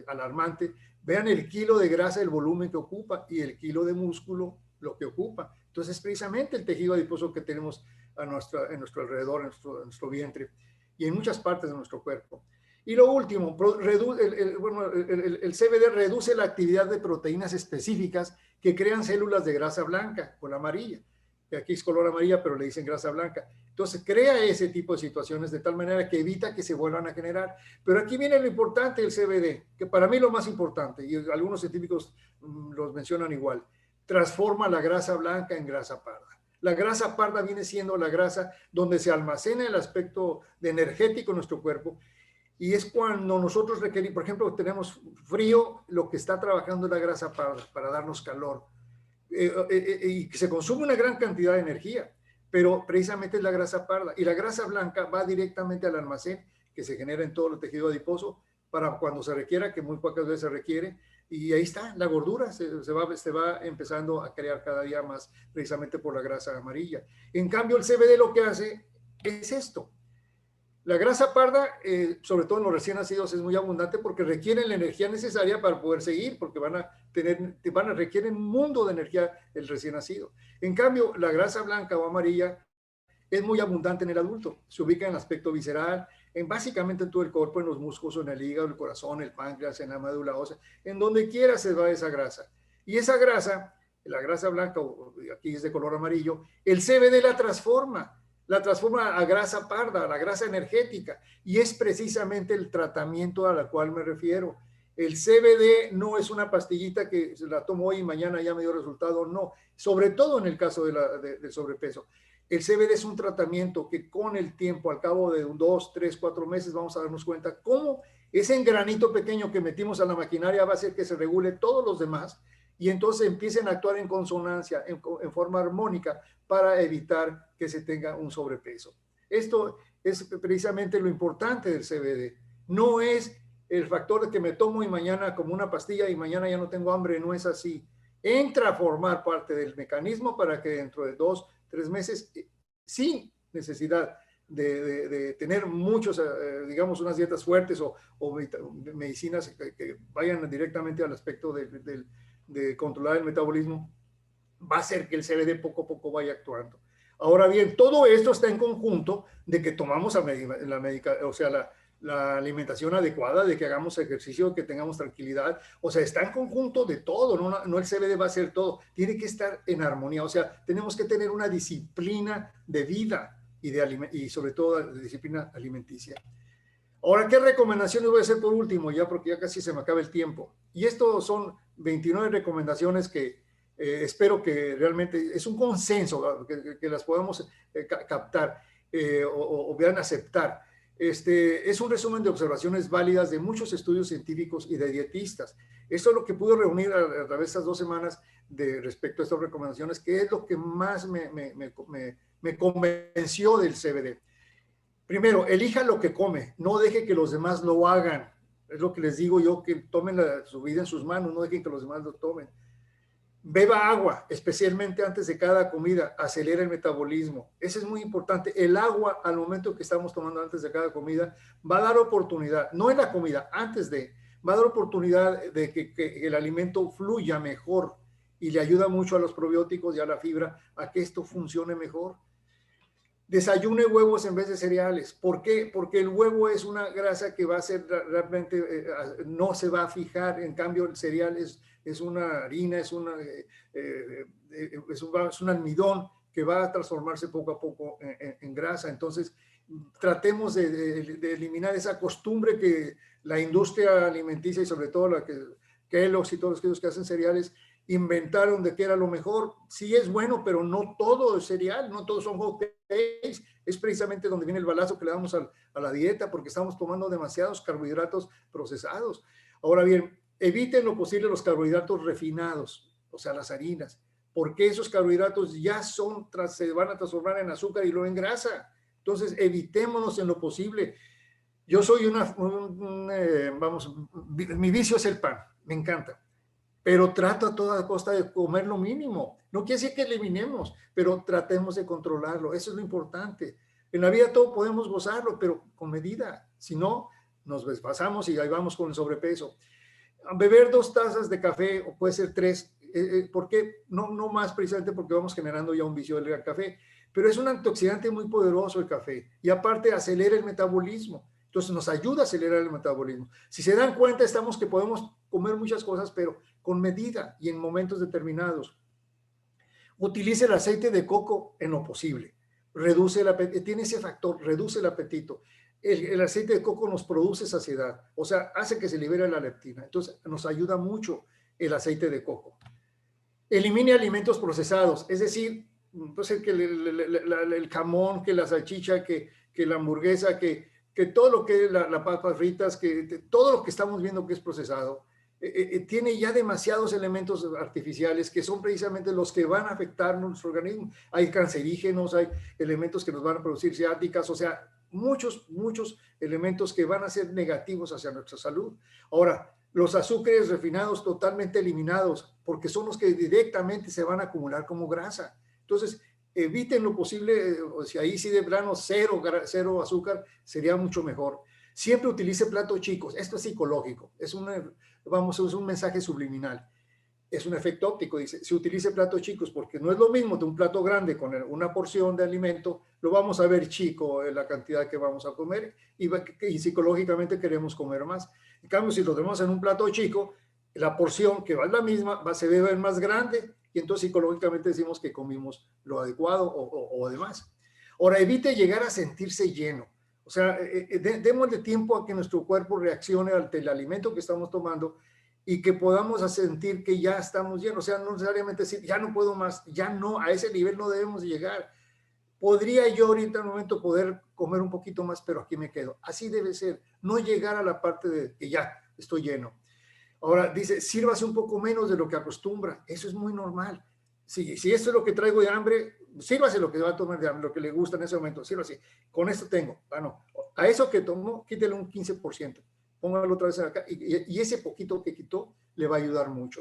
A: alarmante, vean el kilo de grasa, el volumen que ocupa, y el kilo de músculo, lo que ocupa. Entonces, es precisamente el tejido adiposo que tenemos en nuestro alrededor, en nuestro vientre y en muchas partes de nuestro cuerpo. Y lo último, el CBD reduce la actividad de proteínas específicas que crean células de grasa blanca o la amarilla, que aquí es color amarilla, pero le dicen grasa blanca. Entonces, crea ese tipo de situaciones de tal manera que evita que se vuelvan a generar. Pero aquí viene lo importante del CBD, que para mí lo más importante, y algunos científicos los mencionan igual, transforma la grasa blanca en grasa parda. La grasa parda viene siendo la grasa donde se almacena el aspecto energético en nuestro cuerpo, y es cuando nosotros requerimos, por ejemplo, tenemos frío, lo que está trabajando es la grasa parda para darnos calor. Y se consume una gran cantidad de energía, pero precisamente es la grasa parda. Y la grasa blanca va directamente al almacén que se genera en todo el tejido adiposo para cuando se requiera, que muy pocas veces se requiere. Y ahí está, la gordura se va empezando a crear cada día más precisamente por la grasa amarilla. En cambio, el CBD lo que hace es esto. La grasa parda, sobre todo en los recién nacidos, es muy abundante porque requieren la energía necesaria para poder seguir, porque requieren un mundo de energía el recién nacido. En cambio, la grasa blanca o amarilla es muy abundante en el adulto. Se ubica en el aspecto visceral, básicamente en todo el cuerpo, en los músculos, en el hígado, el corazón, el páncreas, en la médula ósea, en donde quiera se va esa grasa. Y esa grasa, la grasa blanca, aquí es de color amarillo, el CBD la transforma a grasa parda, a la grasa energética, y es precisamente el tratamiento al cual me refiero. El CBD no es una pastillita que se la tomo hoy y mañana ya me dio resultado, no, sobre todo en el caso del sobrepeso. El CBD es un tratamiento que con el tiempo, al cabo de 2, 3, 4 meses, vamos a darnos cuenta cómo ese engranito pequeño que metimos a la maquinaria va a hacer que se regule todos los demás y entonces empiecen a actuar en consonancia, en forma armónica, para evitar que se tenga un sobrepeso. Esto es precisamente lo importante del CBD. No es el factor de que me tomo y mañana como una pastilla y mañana ya no tengo hambre, no es así. Entra a formar parte del mecanismo para que dentro de 2, 3 meses, sin necesidad de tener muchos, digamos, unas dietas fuertes o medicinas que vayan directamente al aspecto de controlar el metabolismo, va a hacer que el CBD poco a poco vaya actuando. Ahora bien, todo esto está en conjunto de que tomamos la alimentación adecuada, de que hagamos ejercicio, que tengamos tranquilidad. O sea, está en conjunto de todo, no el CBD va a ser todo. Tiene que estar en armonía. O sea, tenemos que tener una disciplina de vida y sobre todo de disciplina alimenticia. Ahora, ¿qué recomendaciones voy a hacer por último? Ya porque ya casi se me acaba el tiempo. Y esto son 29 recomendaciones que espero que realmente es un consenso, que las podamos captar o vean aceptar. Es un resumen de observaciones válidas de muchos estudios científicos y de dietistas. Esto es lo que pude reunir a través de estas 2 semanas respecto a estas recomendaciones, que es lo que más me convenció del CBD. Primero, elija lo que come, no deje que los demás lo hagan. Es lo que les digo yo, que tomen su vida en sus manos, no dejen que los demás lo tomen. Beba agua, especialmente antes de cada comida, acelera el metabolismo. Eso es muy importante. El agua, al momento que estamos tomando antes de cada comida, va a dar oportunidad, no en la comida, va a dar oportunidad de que el alimento fluya mejor y le ayuda mucho a los probióticos y a la fibra a que esto funcione mejor. Desayune huevos en vez de cereales. ¿Por qué? Porque el huevo es una grasa que va a ser realmente, no se va a fijar. En cambio, el cereal es una harina, es un almidón que va a transformarse poco a poco en grasa. Entonces, tratemos de eliminar esa costumbre que la industria alimenticia y sobre todo la que Kellogg's y todos aquellos que hacen cereales inventaron de que era lo mejor. Sí es bueno, pero no todo es cereal, no todos son hot cakes. Es precisamente donde viene el balazo que le damos a la dieta, porque estamos tomando demasiados carbohidratos procesados. Ahora bien, eviten lo posible los carbohidratos refinados, o sea, las harinas. porque esos carbohidratos ya se van a transformar en azúcar y luego en grasa. Entonces, evitémonos en lo posible. Yo soy mi vicio es el pan, me encanta, pero trato a toda costa de comer lo mínimo. No quiere decir que eliminemos, pero tratemos de controlarlo. Eso es lo importante. En la vida todo podemos gozarlo, pero con medida. Si no, nos desfasamos y ahí vamos con el sobrepeso. Beber 2 tazas de café, o puede ser 3, ¿por qué? No más precisamente porque vamos generando ya un vicio del café, pero es un antioxidante muy poderoso el café y aparte acelera el metabolismo. Entonces nos ayuda a acelerar el metabolismo. Si se dan cuenta, estamos que podemos comer muchas cosas, pero con medida y en momentos determinados. Utilice el aceite de coco en lo posible. Reduce el apetito, tiene ese factor, reduce el apetito. El aceite de coco nos produce saciedad, o sea, hace que se libere la leptina. Entonces, nos ayuda mucho el aceite de coco. Elimine alimentos procesados, es decir, entonces que el jamón, que la salchicha, que la hamburguesa, que todo lo que es las papas fritas, que todo lo que estamos viendo que es procesado, tiene ya demasiados elementos artificiales que son precisamente los que van a afectar nuestro organismo. Hay cancerígenos, hay elementos que nos van a producir ciáticas, o sea, muchos elementos que van a ser negativos hacia nuestra salud. Ahora, los azúcares refinados totalmente eliminados, porque son los que directamente se van a acumular como grasa. Entonces, eviten lo posible, si ahí sí de plano cero azúcar, sería mucho mejor. Siempre utilice platos chicos. Esto es psicológico, es un mensaje subliminal. Es un efecto óptico, dice, se utilice platos chicos, porque no es lo mismo de un plato grande con una porción de alimento, lo vamos a ver chico en la cantidad que vamos a comer y psicológicamente queremos comer más. En cambio, si lo tenemos en un plato chico, la porción que va la misma se debe ver más grande y entonces psicológicamente decimos que comimos lo adecuado o demás. Ahora, evite llegar a sentirse lleno. O sea, démosle tiempo a que nuestro cuerpo reaccione ante el alimento que estamos tomando y que podamos sentir que ya estamos llenos. O sea, no necesariamente decir, ya no puedo más, ya no, a ese nivel no debemos llegar. Podría yo ahorita en un momento poder comer un poquito más, pero aquí me quedo. Así debe ser, no llegar a la parte de que ya estoy lleno. Ahora dice, sírvase un poco menos de lo que acostumbra. Eso es muy normal. Si esto es lo que traigo de hambre, sírvase lo que va a tomar de hambre, lo que le gusta en ese momento, sírvase. Con esto tengo. Bueno, a eso que tomó, quítele un 15%. Póngalo otra vez acá. Y ese poquito que quitó le va a ayudar mucho.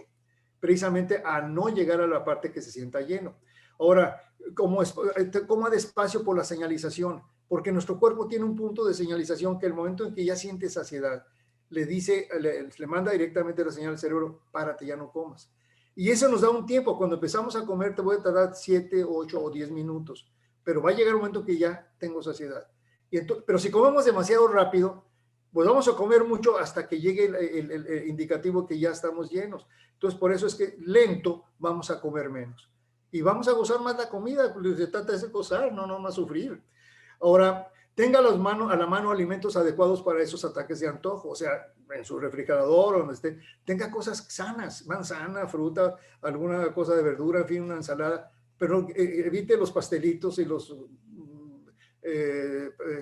A: Precisamente a no llegar a la parte que se sienta lleno. Ahora, coma despacio por la señalización, porque nuestro cuerpo tiene un punto de señalización que el momento en que ya siente saciedad, le dice, le manda directamente la señal al cerebro, párate, ya no comas. Y eso nos da un tiempo. Cuando empezamos a comer, te voy a tardar 7, 8 o 10 minutos, pero va a llegar un momento que ya tengo saciedad. Pero si comemos demasiado rápido, pues vamos a comer mucho hasta que llegue el indicativo que ya estamos llenos. Entonces, por eso es que lento vamos a comer menos. Y vamos a gozar más la comida, pues se trata de gozar, no más sufrir. Ahora, tenga a la mano alimentos adecuados para esos ataques de antojo, o sea, en su refrigerador o donde esté, tenga cosas sanas, manzana, fruta, alguna cosa de verdura, en fin, una ensalada, pero evite los pastelitos y los,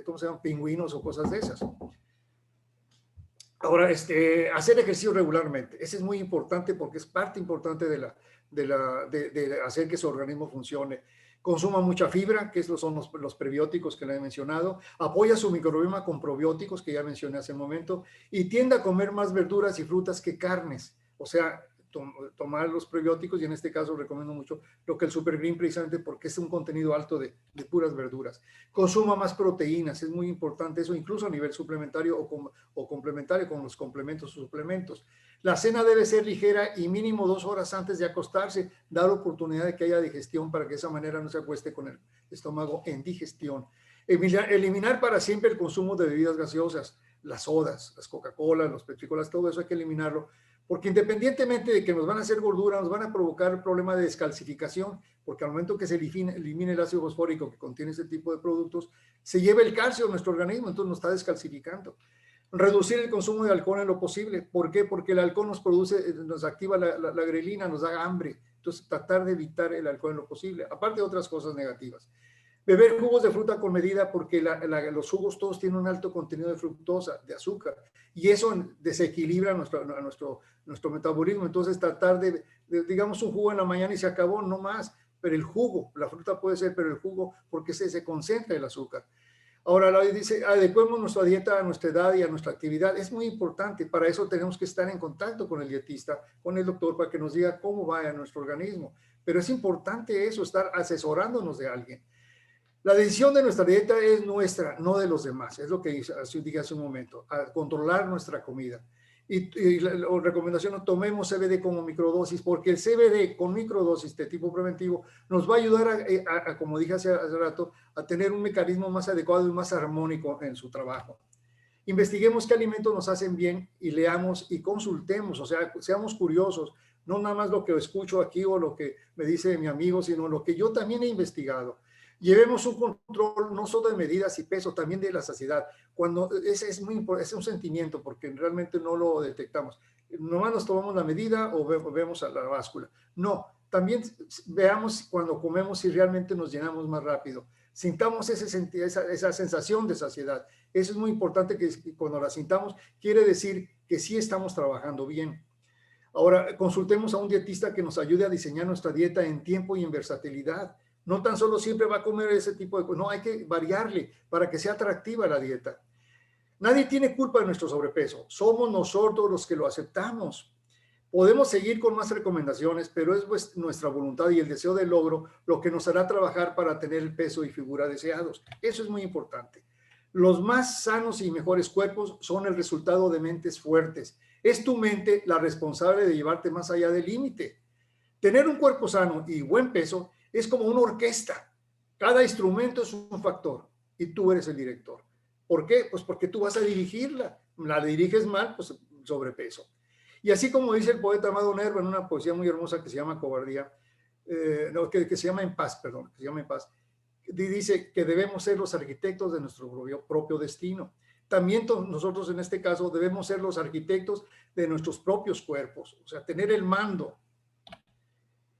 A: ¿cómo se llaman? Pingüinos o cosas de esas. Ahora, hacer ejercicio regularmente, ese es muy importante porque es parte importante de hacer que su organismo funcione. Consuma mucha fibra, que son los prebióticos que le he mencionado. Apoya su microbioma con probióticos, que ya mencioné hace un momento. Y tiende a comer más verduras y frutas que carnes. O sea, tomar los prebióticos, y en este caso recomiendo mucho lo que el Super Green, precisamente porque es un contenido alto de puras verduras. Consuma más proteínas, es muy importante eso, incluso a nivel suplementario o complementario con los complementos o suplementos. La cena debe ser ligera y mínimo 2 horas antes de acostarse, dar oportunidad de que haya digestión para que de esa manera no se acueste con el estómago en digestión. Eliminar para siempre el consumo de bebidas gaseosas, las sodas, las Coca-Cola, los Pepsi-Colas, todo eso hay que eliminarlo, porque independientemente de que nos van a hacer gordura, nos van a provocar problema de descalcificación, porque al momento que se elimine el ácido fosfórico que contiene este tipo de productos, se lleva el calcio a nuestro organismo, entonces nos está descalcificando. Reducir el consumo de alcohol en lo posible. ¿Por qué? Porque el alcohol nos activa la grelina, nos da hambre. Entonces, tratar de evitar el alcohol en lo posible, aparte de otras cosas negativas. Beber jugos de fruta con medida, porque los jugos todos tienen un alto contenido de fructosa, de azúcar, y eso desequilibra nuestro metabolismo. Entonces tratar digamos, un jugo en la mañana y se acabó, no más, pero el jugo, la fruta puede ser, pero el jugo, porque se concentra el azúcar. Ahora, dice, adecuemos nuestra dieta a nuestra edad y a nuestra actividad. Es muy importante. Para eso tenemos que estar en contacto con el dietista, con el doctor, para que nos diga cómo va a nuestro organismo. Pero es importante eso, estar asesorándonos de alguien. La decisión de nuestra dieta es nuestra, no de los demás. Es lo que dije hace un momento, a controlar nuestra comida. Y la recomendación, tomemos CBD como microdosis, porque el CBD con microdosis de tipo preventivo nos va a ayudar como dije hace rato, a tener un mecanismo más adecuado y más armónico en su trabajo. Investiguemos qué alimentos nos hacen bien y leamos y consultemos, o sea, seamos curiosos, no nada más lo que escucho aquí o lo que me dice mi amigo, sino lo que yo también he investigado. Llevemos un control no solo de medidas y peso, también de la saciedad. Cuando es muy importante, es un sentimiento porque realmente no lo detectamos. Nomás nos tomamos la medida o vemos a la báscula. No, también veamos cuando comemos si realmente nos llenamos más rápido. Sintamos esa sensación de saciedad. Eso es muy importante, que cuando la sintamos quiere decir que sí estamos trabajando bien. Ahora, consultemos a un dietista que nos ayude a diseñar nuestra dieta en tiempo y en versatilidad. No tan solo siempre va a comer ese tipo de cosas, no, hay que variarle para que sea atractiva la dieta. Nadie tiene culpa de nuestro sobrepeso, somos nosotros los que lo aceptamos. Podemos seguir con más recomendaciones, pero es nuestra voluntad y el deseo de logro lo que nos hará trabajar para tener el peso y figura deseados. Eso es muy importante. Los más sanos y mejores cuerpos son el resultado de mentes fuertes. Es tu mente la responsable de llevarte más allá del límite. Tener un cuerpo sano y buen peso es como una orquesta. Cada instrumento es un factor y tú eres el director. ¿Por qué? Pues porque tú vas a dirigirla. La diriges mal, pues sobrepeso. Y así como dice el poeta Amado Nervo en una poesía muy hermosa que se llama Cobardía, que se llama En Paz, perdón, que se llama En Paz, dice que debemos ser los arquitectos de nuestro propio destino. También nosotros en este caso debemos ser los arquitectos de nuestros propios cuerpos, o sea, tener el mando.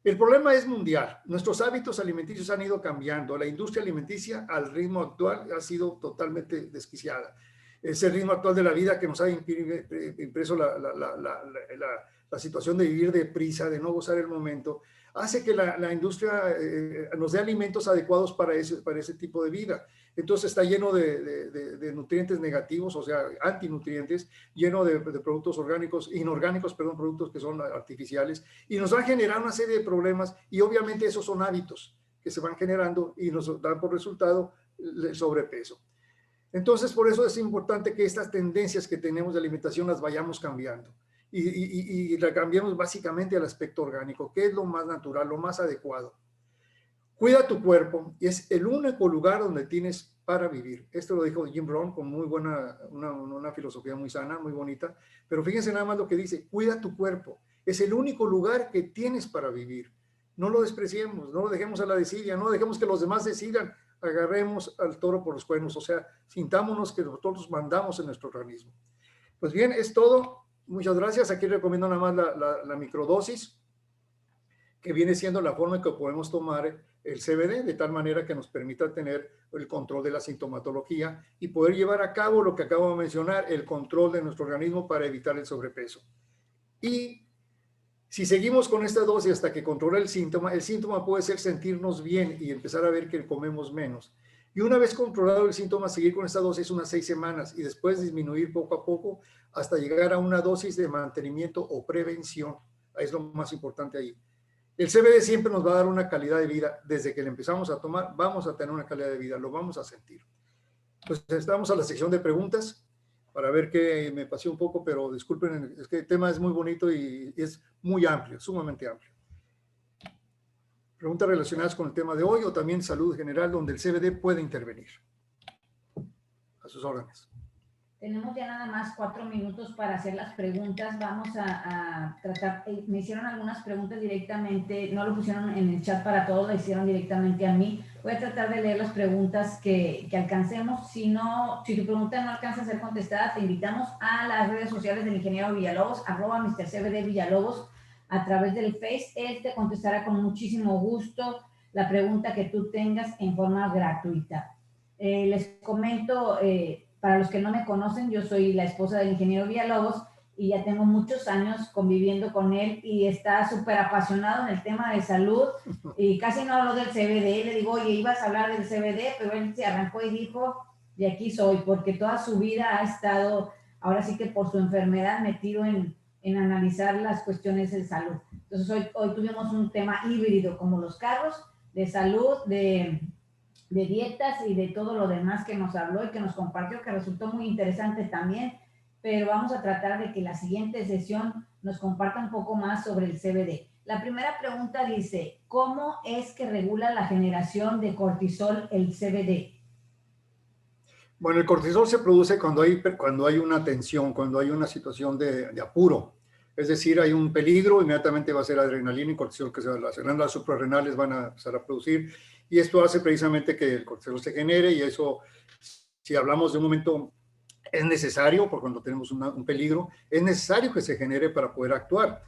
A: El problema es mundial. Nuestros hábitos alimenticios han ido cambiando. La industria alimenticia al ritmo actual ha sido totalmente desquiciada. Ese ritmo actual de la vida que nos ha impreso la situación de vivir deprisa, de no gozar el momento, hace que la industria nos dé alimentos adecuados para ese tipo de vida. Entonces está lleno de nutrientes negativos, o sea, antinutrientes, lleno de productos orgánicos, inorgánicos, perdón, productos que son artificiales, y nos va a generar una serie de problemas, y obviamente esos son hábitos que se van generando y nos dan por resultado el sobrepeso. Entonces, por eso es importante que estas tendencias que tenemos de alimentación las vayamos cambiando y la cambiemos básicamente al aspecto orgánico, que es lo más natural, lo más adecuado. Cuida tu cuerpo y es el único lugar donde tienes para vivir. Esto lo dijo Jim Rohn con muy buena, una filosofía muy sana, muy bonita, pero fíjense nada más lo que dice, cuida tu cuerpo, es el único lugar que tienes para vivir. No lo despreciemos, no lo dejemos a la desidia, no dejemos que los demás decidan, agarremos al toro por los cuernos, o sea, sintámonos que nosotros mandamos en nuestro organismo. Pues bien, es todo. Muchas gracias. Aquí recomiendo nada más la microdosis, que viene siendo la forma en que podemos tomar el CBD, de tal manera que nos permita tener el control de la sintomatología y poder llevar a cabo lo que acabo de mencionar, el control de nuestro organismo para evitar el sobrepeso. Y si seguimos con esta dosis hasta que controla el síntoma puede ser sentirnos bien y empezar a ver que comemos menos. Y una vez controlado el síntoma, seguir con esta dosis unas 6 semanas y después disminuir poco a poco hasta llegar a una dosis de mantenimiento o prevención. Es lo más importante ahí. El CBD siempre nos va a dar una calidad de vida. Desde que le empezamos a tomar, vamos a tener una calidad de vida, lo vamos a sentir. Pues estamos a la sección de preguntas para ver que me pasé un poco, pero disculpen, es que el tema es muy bonito y es muy amplio, sumamente amplio. Preguntas relacionadas con el tema de hoy o también salud general donde el CBD puede intervenir. A sus órdenes.
B: Tenemos ya nada más 4 minutos para hacer las preguntas. Vamos a tratar, me hicieron algunas preguntas directamente, no lo pusieron en el chat para todos, lo hicieron directamente a mí. Voy a tratar de leer las preguntas que alcancemos. Si tu pregunta no alcanza a ser contestada, te invitamos a las redes sociales del ingeniero Villalobos, @MrCBD Villalobos, a través del Face. Él te contestará con muchísimo gusto. la pregunta que tú tengas en forma gratuita. Les comento, para los que no me conocen, yo soy la esposa del ingeniero Villalobos y ya tengo muchos años conviviendo con él y está súper apasionado en el tema de salud y casi no hablo del CBD. Le digo, oye, ibas a hablar del CBD, pero él se arrancó y dijo, de aquí soy, porque toda su vida ha estado, ahora sí que por su enfermedad, metido en analizar las cuestiones de salud. Entonces hoy tuvimos un tema híbrido, como los carros, de salud, de dietas y de todo lo demás que nos habló y que nos compartió, que resultó muy interesante también, pero vamos a tratar de que la siguiente sesión nos comparta un poco más sobre el CBD. La primera pregunta dice, ¿cómo es que regula la generación de cortisol el CBD?
A: Bueno, el cortisol se produce cuando hay una tensión, cuando hay una situación de apuro. Es decir, hay un peligro, inmediatamente va a ser adrenalina y cortisol que las glándulas suprarrenales van a empezar a producir. Y esto hace precisamente que el cortisol se genere y eso, si hablamos de un momento, es necesario, porque cuando tenemos un peligro, es necesario que se genere para poder actuar.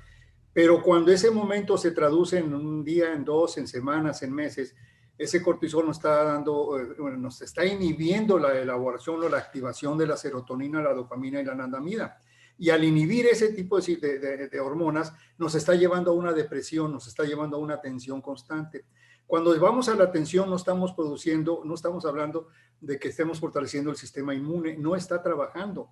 A: Pero cuando ese momento se traduce en un día, en dos, en semanas, en meses, ese cortisol nos está inhibiendo la elaboración o la activación de la serotonina, la dopamina y la anandamida. Y al inhibir ese tipo de hormonas, nos está llevando a una depresión, nos está llevando a una tensión constante. Cuando vamos a la tensión, no estamos hablando de que estemos fortaleciendo el sistema inmune, no está trabajando.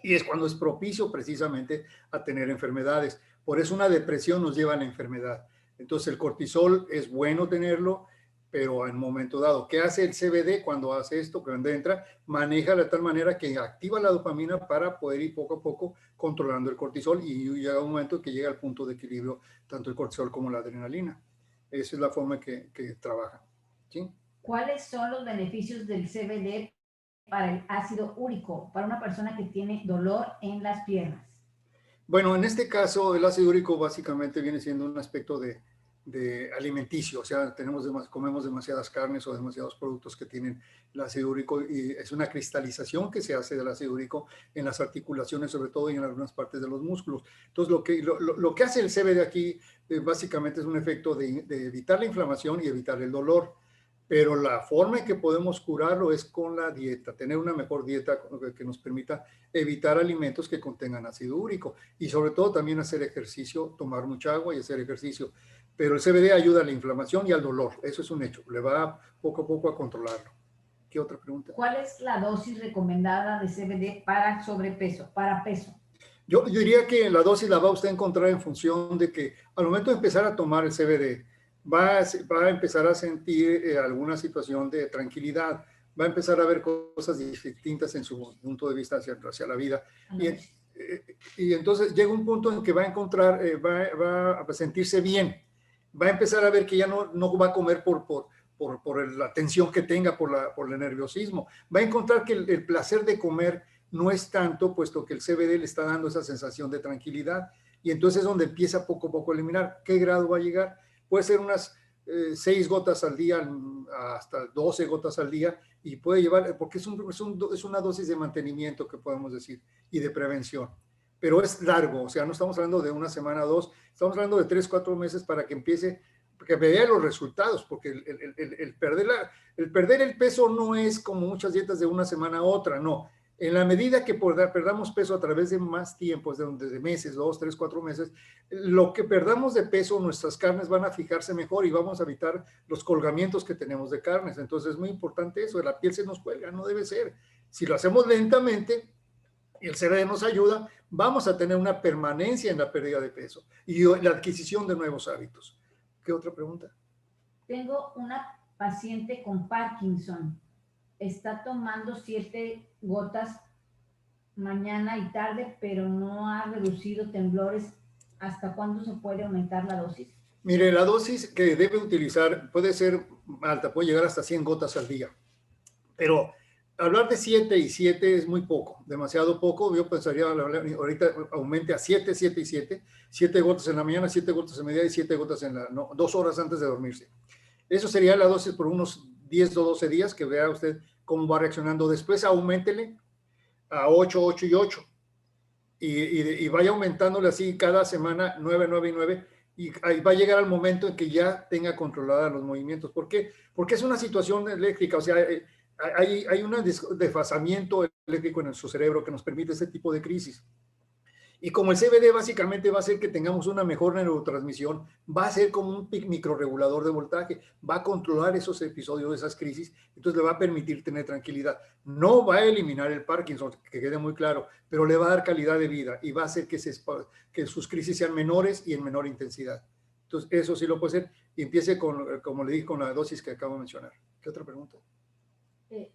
A: Y es cuando es propicio precisamente a tener enfermedades. Por eso una depresión nos lleva a la enfermedad. Entonces el cortisol es bueno tenerlo, pero en un momento dado. ¿Qué hace el CBD cuando hace esto? Cuando entra, maneja de tal manera que activa la dopamina para poder ir poco a poco controlando el cortisol y llega un momento que llega al punto de equilibrio tanto el cortisol como la adrenalina. Esa es la forma que trabaja. ¿Sí?
B: ¿Cuáles son los beneficios del CBD para el ácido úrico, para una persona que tiene dolor en las piernas?
A: Bueno, en este caso, el ácido úrico básicamente viene siendo un aspecto de alimenticio, o sea, comemos demasiadas carnes o demasiados productos que tienen el ácido úrico y es una cristalización que se hace del ácido úrico en las articulaciones, sobre todo y en algunas partes de los músculos. Entonces, lo que hace el CBD aquí básicamente es un efecto de evitar la inflamación y evitar el dolor. Pero la forma en que podemos curarlo es con la dieta, tener una mejor dieta que nos permita evitar alimentos que contengan ácido úrico y sobre todo también hacer ejercicio, tomar mucha agua y hacer ejercicio. Pero el CBD ayuda a la inflamación y al dolor, eso es un hecho, le va poco a poco a controlarlo. ¿Qué otra pregunta?
B: ¿Cuál es la dosis recomendada de CBD para sobrepeso, para peso?
A: Yo diría que la dosis la va usted a encontrar en función de que al momento de empezar a tomar el CBD, va a empezar a sentir alguna situación de tranquilidad, va a empezar a ver cosas distintas en su punto de vista hacia la vida. Y entonces llega un punto en que va a encontrar, va a sentirse bien, va a empezar a ver que ya no va a comer por la tensión que tenga, por el nerviosismo. Va a encontrar que el placer de comer no es tanto, puesto que el CBD le está dando esa sensación de tranquilidad. Y entonces es donde empieza poco a poco a eliminar. ¿Qué grado va a llegar? Puede ser unas 6 gotas al día, hasta 12 gotas al día, y puede llevar, porque es una dosis de mantenimiento que podemos decir, y de prevención. Pero es largo, o sea, no estamos hablando de una semana o dos, estamos hablando de 3, 4 meses para que empiece, que vea los resultados, porque el perder el peso no es como muchas dietas de una semana a otra, no. En la medida que perdamos peso a través de más tiempos, de meses, 2, 3, 4 meses, lo que perdamos de peso, nuestras carnes van a fijarse mejor y vamos a evitar los colgamientos que tenemos de carnes. Entonces es muy importante eso, la piel se nos cuelga, no debe ser. Si lo hacemos lentamente y el CBD nos ayuda, vamos a tener una permanencia en la pérdida de peso y la adquisición de nuevos hábitos. ¿Qué otra pregunta?
B: Tengo una paciente con Parkinson. Está tomando 7 gotas mañana y tarde, pero no ha reducido temblores. ¿Hasta cuándo se puede aumentar la dosis?
A: Mire, la dosis que debe utilizar puede ser alta, puede llegar hasta 100 gotas al día, pero hablar de 7 y 7 es muy poco, demasiado poco. Yo pensaría ahorita aumente a 7, 7 y 7, 7 gotas en la mañana, 7 gotas en mediodía y 7 gotas 2 horas antes de dormirse. Eso sería la dosis por unos 10 o 12 días, que vea usted cómo va reaccionando. Después auméntele a 8, 8 y 8. Y vaya aumentándole así cada semana 9, 9 y 9. y ahí va a llegar al momento en que ya tenga controlada los movimientos. ¿Por qué? Porque es una situación eléctrica, o sea, hay un desfasamiento eléctrico en su cerebro que nos permite ese tipo de crisis. Y como el CBD básicamente va a hacer que tengamos una mejor neurotransmisión, va a ser como un microregulador de voltaje, va a controlar esos episodios, esas crisis, entonces le va a permitir tener tranquilidad. No va a eliminar el Parkinson, que quede muy claro, pero le va a dar calidad de vida y va a hacer que sus crisis sean menores y en menor intensidad. Entonces, eso sí lo puede hacer y empiece con, como le dije, con la dosis que acabo de mencionar. ¿Qué otra pregunta?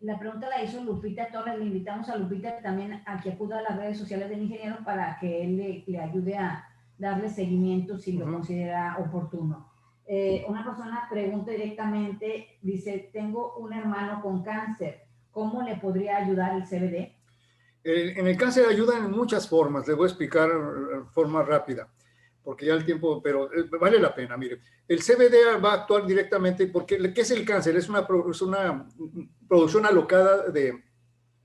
B: La pregunta la hizo Lupita Torres. Le invitamos a Lupita también a que acuda a las redes sociales del ingeniero para que él le ayude a darle seguimiento si lo considera oportuno. Una persona pregunta directamente, dice, tengo un hermano con cáncer, ¿cómo le podría ayudar el CBD?
A: En el cáncer ayuda en muchas formas, le voy a explicar de forma rápida, porque ya el tiempo, pero vale la pena, mire. El CBD va a actuar directamente, porque ¿qué es el cáncer? Es una producción alocada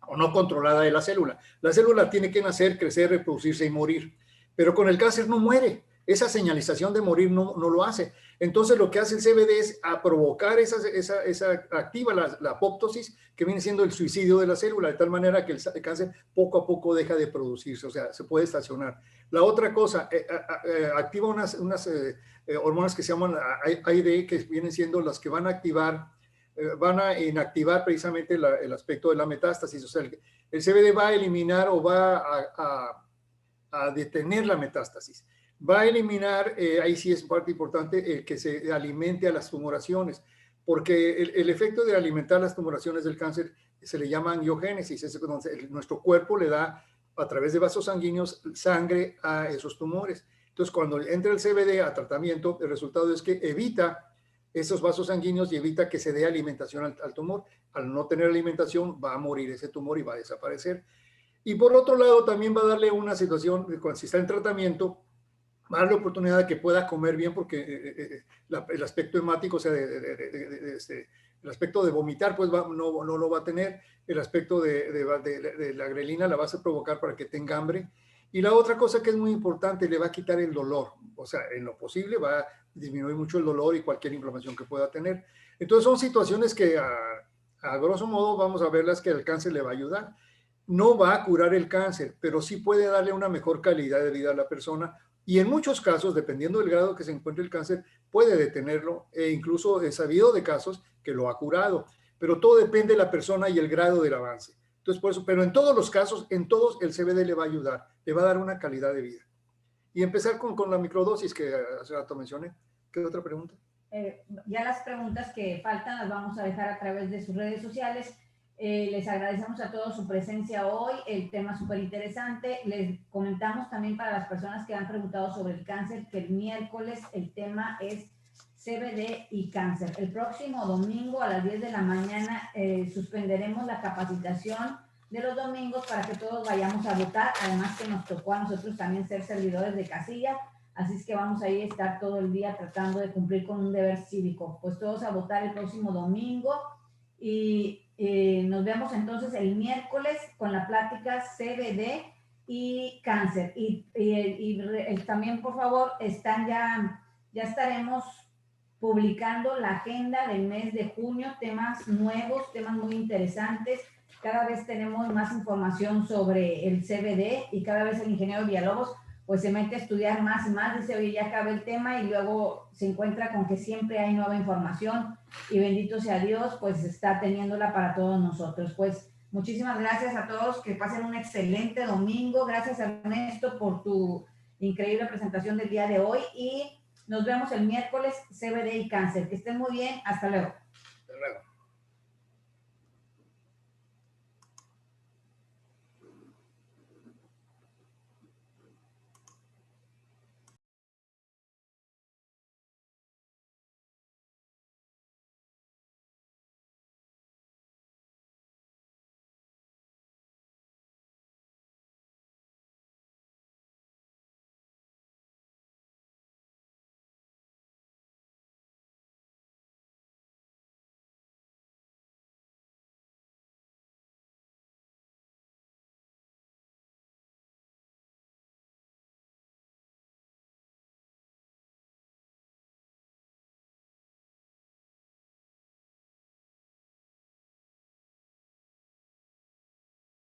A: o no controlada de la célula. La célula tiene que nacer, crecer, reproducirse y morir, pero con el cáncer no muere. Esa señalización de morir no lo hace. Entonces lo que hace el CBD es a provocar activa la apoptosis, que viene siendo el suicidio de la célula, de tal manera que el cáncer poco a poco deja de producirse, o sea, se puede estacionar. La otra cosa, activa unas hormonas que se llaman AID, que vienen siendo las que van a activar, van a inactivar precisamente el aspecto de la metástasis. O sea, el CBD va a eliminar o va a detener la metástasis. Va a eliminar, ahí sí es parte importante, que se alimente a las tumoraciones, porque el efecto de alimentar las tumoraciones del cáncer se le llama angiogénesis, es donde nuestro cuerpo le da a través de vasos sanguíneos sangre a esos tumores. Entonces, cuando entra el CBD a tratamiento, el resultado es que evita esos vasos sanguíneos y evita que se dé alimentación al tumor. Al no tener alimentación, va a morir ese tumor y va a desaparecer. Y por otro lado, también va a darle una situación, cuando si está en tratamiento, va a darle oportunidad de que pueda comer bien, porque el aspecto hemático, o sea, el aspecto de vomitar, pues no lo va a tener. El aspecto de la grelina la va a provocar para que tenga hambre. Y la otra cosa que es muy importante, le va a quitar el dolor. O sea, en lo posible va a disminuir mucho el dolor y cualquier inflamación que pueda tener. Entonces son situaciones que a grosso modo vamos a verlas que el cáncer le va a ayudar. No va a curar el cáncer, pero sí puede darle una mejor calidad de vida a la persona. Y en muchos casos, dependiendo del grado que se encuentre el cáncer, puede detenerlo, e incluso he sabido de casos que lo ha curado. Pero todo depende de la persona y el grado del avance. Entonces, por eso, pero en todos los casos, en todos, el CBD le va a ayudar, le va a dar una calidad de vida. Y empezar con la microdosis que hace rato mencioné. ¿Qué otra pregunta?
B: Ya las preguntas que faltan las vamos a dejar a través de sus redes sociales. Les agradecemos a todos su presencia hoy, el tema súper interesante. Les comentamos también para las personas que han preguntado sobre el cáncer que el miércoles el tema es CBD y cáncer. El próximo domingo a las 10 de la mañana suspenderemos la capacitación de los domingos para que todos vayamos a votar, además que nos tocó a nosotros también ser servidores de casilla, así es que vamos a ir a estar todo el día tratando de cumplir con un deber cívico. Pues todos a votar el próximo domingo y nos vemos entonces el miércoles con la plática CBD y cáncer. Y también, por favor, ya estaremos publicando la agenda del mes de junio, temas nuevos, temas muy interesantes. Cada vez tenemos más información sobre el CBD y cada vez el ingeniero Villalobos pues se mete a estudiar más y más, dice, oye, ya acabé el tema, y luego se encuentra con que siempre hay nueva información y bendito sea Dios, pues está teniéndola para todos nosotros. Pues muchísimas gracias a todos, que pasen un excelente domingo. Gracias, Ernesto, por tu increíble presentación del día de hoy y nos vemos el miércoles, CBD y cáncer. Que estén muy bien, hasta luego.
A: Hasta luego.